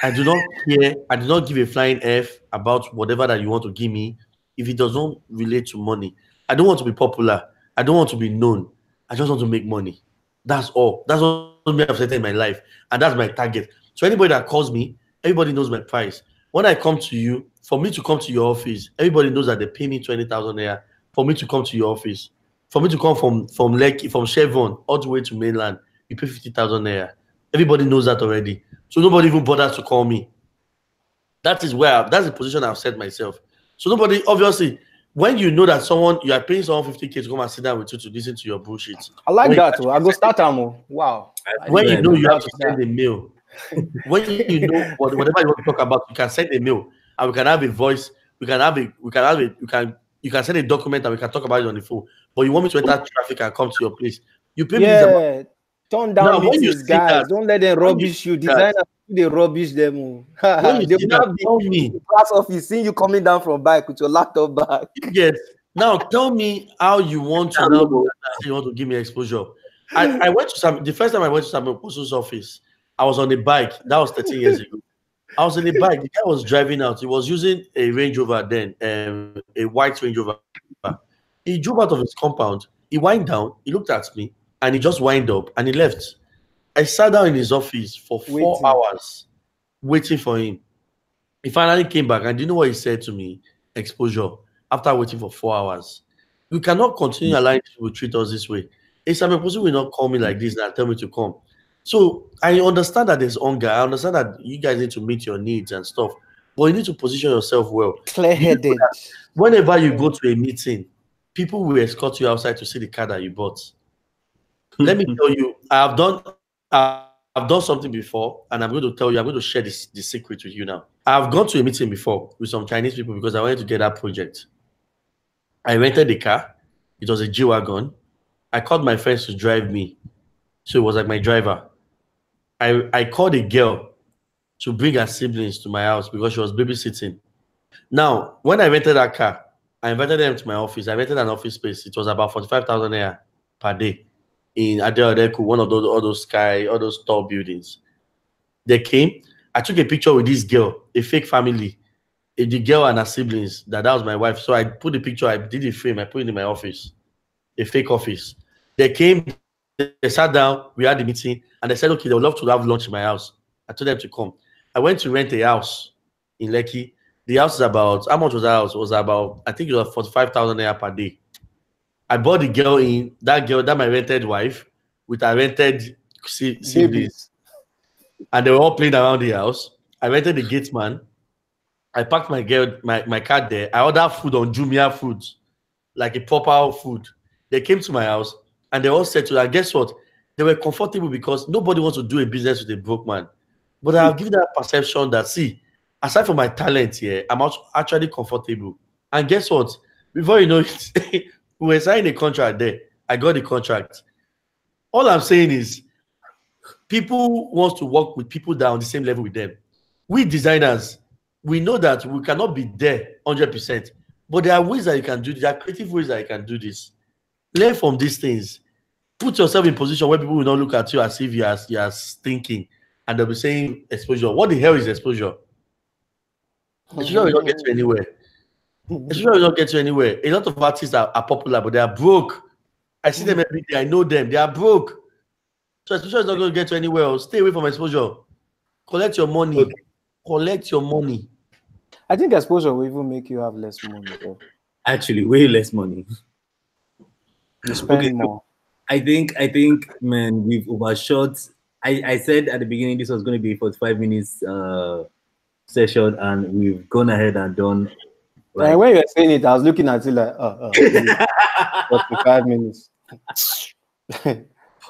I do not care. I do not give a flying F about whatever that you want to give me if it doesn't relate to money. I don't want to be popular. I don't want to be known. I just want to make money. That's all. That's what I've set in my life. And that's my target. So anybody that calls me, everybody knows my price. When I come to you, for me to come to your office, everybody knows that they pay me 20,000 naira for me to come to your office. For me to come from Lekki, from Chevron all the way to mainland, you pay 50,000 naira. Everybody knows that already. So nobody even bothers to call me. That's the position I've set myself. So nobody, obviously, when you know that you are paying someone 50K to come and sit down with you to listen to your bullshit. I like that. I go start ammo. Wow. When you know you have to send a mail. When you know whatever you want to talk about, you can send a mail and we can have a voice. You can send a document and we can talk about it on the phone. But you want me to enter traffic and come to your place. You pay me this amount. Turn down meetings, guys. Don't let them rubbish you. Designers, they rubbish them. They will not be in the class office seeing you coming down from bike with your laptop bag. Yes. Now tell me how you want to give me exposure. I went to the first time I went to Samuel Oposo's office, I was on a bike. That was 13 years ago. I was on a bike. The guy was driving out. He was using a Range Rover then, a white Range Rover. He drove out of his compound. He wind down. He looked at me. And he just wind up and he left. I sat down in his office for 4 hours waiting for him. He finally came back and do you know what he said to me? Exposure. After waiting for 4 hours. We cannot continue allowing people to treat us this way. A Samuel Oposo will not call me like this and tell me to come. So I understand that there's hunger. I understand that you guys need to meet your needs and stuff. But you need to position yourself well. Clear-headed. Whenever you go to a meeting, people will escort you outside to see the car that you bought. Let me tell you, I've done something before, and I'm going to share the secret with you now. I've gone to a meeting before with some Chinese people because I wanted to get that project. I rented a car. It was a G-Wagon. I called my friends to drive me. So it was like my driver. I called a girl to bring her siblings to my house because she was babysitting. Now, when I rented that car, I invited them to my office. I rented an office space. It was about 45,000 naira per day in Adeodeku, one of all those tall buildings. They came. I took a picture with this girl, a fake family. the girl and her siblings, that was my wife. So I put the picture, I did the frame, I put it in my office, a fake office. They came, they sat down, we had the meeting, and they said, okay, they would love to have lunch in my house. I told them to come. I went to rent a house in Lekki. The house is about, how much was the house? It was about, I think it was 45,000 naira per day. I brought the girl in, that my rented wife, with her rented siblings. And they were all playing around the house. I rented the gate man. I packed my car there. I ordered food on Jumia Foods, like a proper food. They came to my house and they all said to her, guess what? They were comfortable because nobody wants to do a business with a broke man. But I'll give that perception that, see, aside from my talent here, I'm actually comfortable. And guess what? Before you know it, we were signing a contract there. I got the contract. All I'm saying is, people want to work with people that are on the same level with them. We designers, we know that we cannot be there 100%, but there are ways that you can do this. There are creative ways that you can do this. Learn from these things. Put yourself in a position where people will not look at you as if you are thinking, and they'll be saying exposure. What the hell is exposure? Exposure will not get you anywhere. Exposure will not get you anywhere. A lot of artists are popular, but they are broke. I see them every day. I know them. They are broke. So exposure is not going to get you anywhere else. Stay away from exposure. Collect your money. Okay. Collect your money. I think exposure will even make you have less money. Though. Actually, way less money. You spend more. I think, man, we've overshot. I said at the beginning this was going to be a 45 minutes session, and we've gone ahead and done. Like, when you were saying it, I was looking at it like, 45 minutes.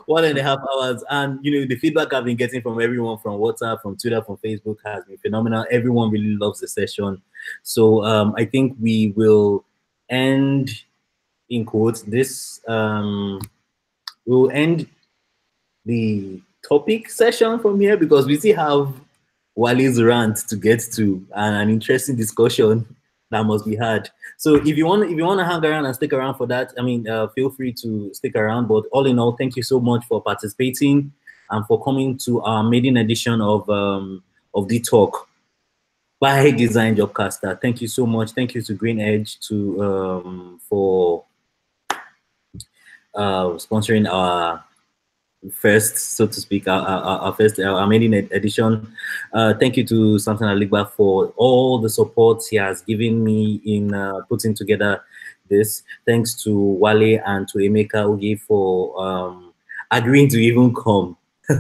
1.5 hours, and the feedback I've been getting from everyone, from WhatsApp, from Twitter, from Facebook, has been phenomenal. Everyone really loves the session. So I think we will end, in quotes, this we'll end the topic session from here, because we still have Wale's rant to get to, and an interesting discussion that must be had. So if you want to hang around and stick around for that, I mean, feel free to stick around. But all in all, thank you so much for participating and for coming to our maiden edition of DTalk by Design Jobcaster. Thank you so much. Thank you to Green Edge for sponsoring our first, so to speak, our maiden edition. Thank you to Samson Aligba for all the support he has given me in putting together this. Thanks to Wale and to Emeka Ogey for agreeing to even come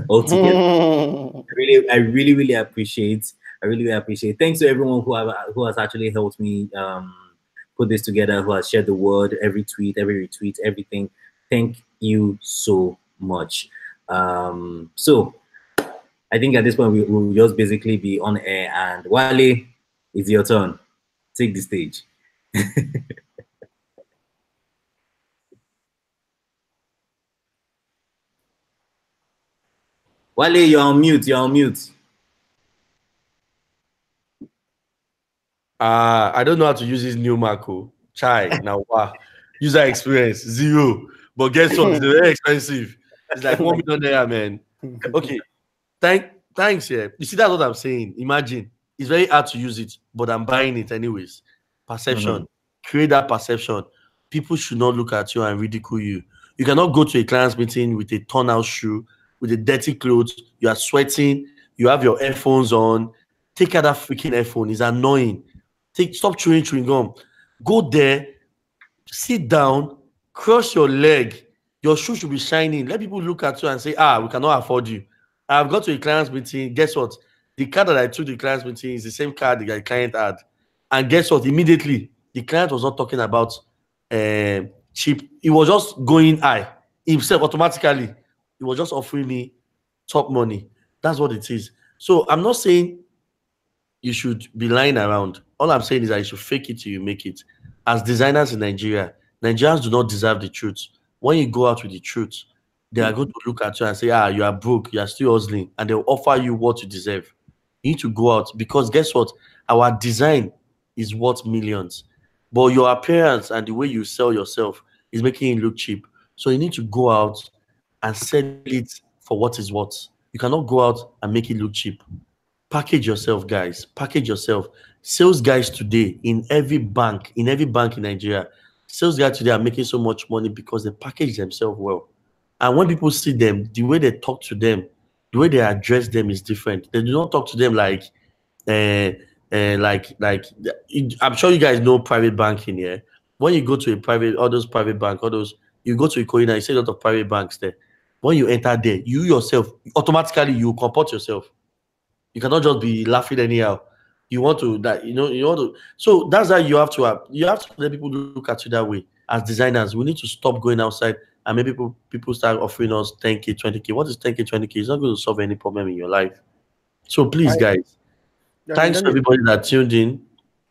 altogether. I really appreciate. I really appreciate. Thanks to everyone who has actually helped me put this together, who has shared the word, every tweet, every retweet, everything. Thank you so much. So I think at this point we will just basically be on air, and Wale, it's your turn. Take the stage. Wale, you're on mute. You're on mute. I don't know how to use this new Marco. Chai now. User experience 0. But guess what? It's very expensive. It's like 1 million naira, man. Okay. Thanks, yeah. You see, that's what I'm saying. Imagine. It's very hard to use it, but I'm buying it anyways. Perception. Create that perception. People should not look at you and ridicule you. You cannot go to a client's meeting with a torn-out shoe, with a dirty clothes. You are sweating. You have your earphones on. Take out that freaking earphone. It's annoying. Stop chewing gum. Go there. Sit down. Cross your leg. Your shoe should be shining. Let people look at you and say, we cannot afford you. I've got to a client's meeting. Guess what? The card that I took to the client's meeting is the same card the client had. And guess what? Immediately, the client was not talking about cheap. He was just going high himself automatically. He was just offering me top money. That's what it is. So I'm not saying you should be lying around. All I'm saying is that you should fake it till you make it. As designers in Nigeria, Nigerians do not deserve the truth. When you go out with the truth, they are going to look at you and say, you are broke, you are still hustling, and they'll offer you what you deserve. You need to go out, because guess what? Our design is worth millions, but your appearance and the way you sell yourself is making it look cheap. So you need to go out and sell it for what is worth. You cannot go out and make it look cheap. Package yourself, guys. Package yourself. Sales guys today in every bank in Nigeria, sales guys today are making so much money because they package themselves well. And when people see them, the way they talk to them, the way they address them is different. They do not talk to them like, I'm sure you guys know private banking here. When you go to all those private bank, you go to Ikoina, you see a lot of private banks there. When you enter there, you yourself, automatically you comport yourself. You cannot just be laughing anyhow. You want to so that's how you have to let people look at you that way. As designers, we need to stop going outside and maybe people start offering us 10K, 20K. What is 10K, 20K? It's not going to solve any problem in your life. So please, guys, thanks to everybody that tuned in.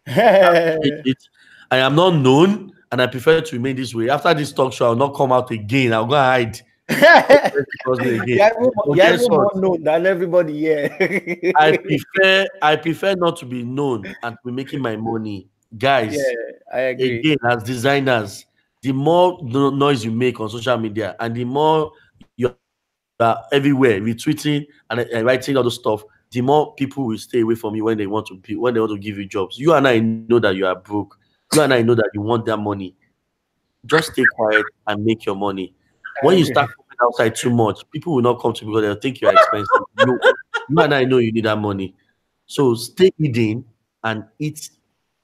I am not known and I prefer to remain this way. After this talk show, I'll not come out again. I'll go hide. You're more known than everybody here. I prefer not to be known and to be making my money. Guys, I agree. Again, as designers, the more noise you make on social media and the more you are everywhere retweeting and writing all the stuff, the more people will stay away from you when they want to give you jobs. You and I know that you are broke. You and I know that you want that money. Just stay quiet and make your money. When you start coming outside too much, people will not come to you because they'll think you're expensive. You and I know you need that money. So stay hidden and eat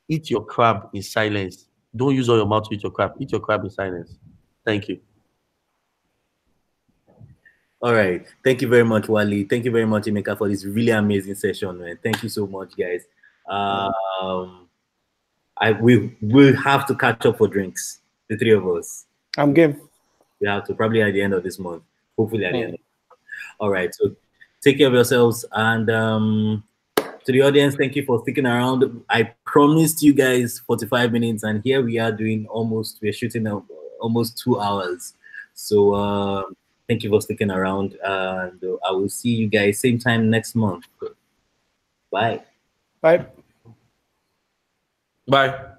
your crab in silence. Don't use all your mouth to eat your crab. Eat your crab in silence. Thank you. All right. Thank you very much, Wale. Thank you very much, Emeka, for this really amazing session, man. Thank you so much, guys. We will have to catch up for drinks, the three of us. I'm game. We have to, probably at the end of this month. Hopefully at the end of the month. All right. So take care of yourselves. And to the audience, thank you for sticking around. I promised you guys 45 minutes, and here we are we're shooting almost 2 hours. So thank you for sticking around, and I will see you guys same time next month. Bye. Bye. Bye.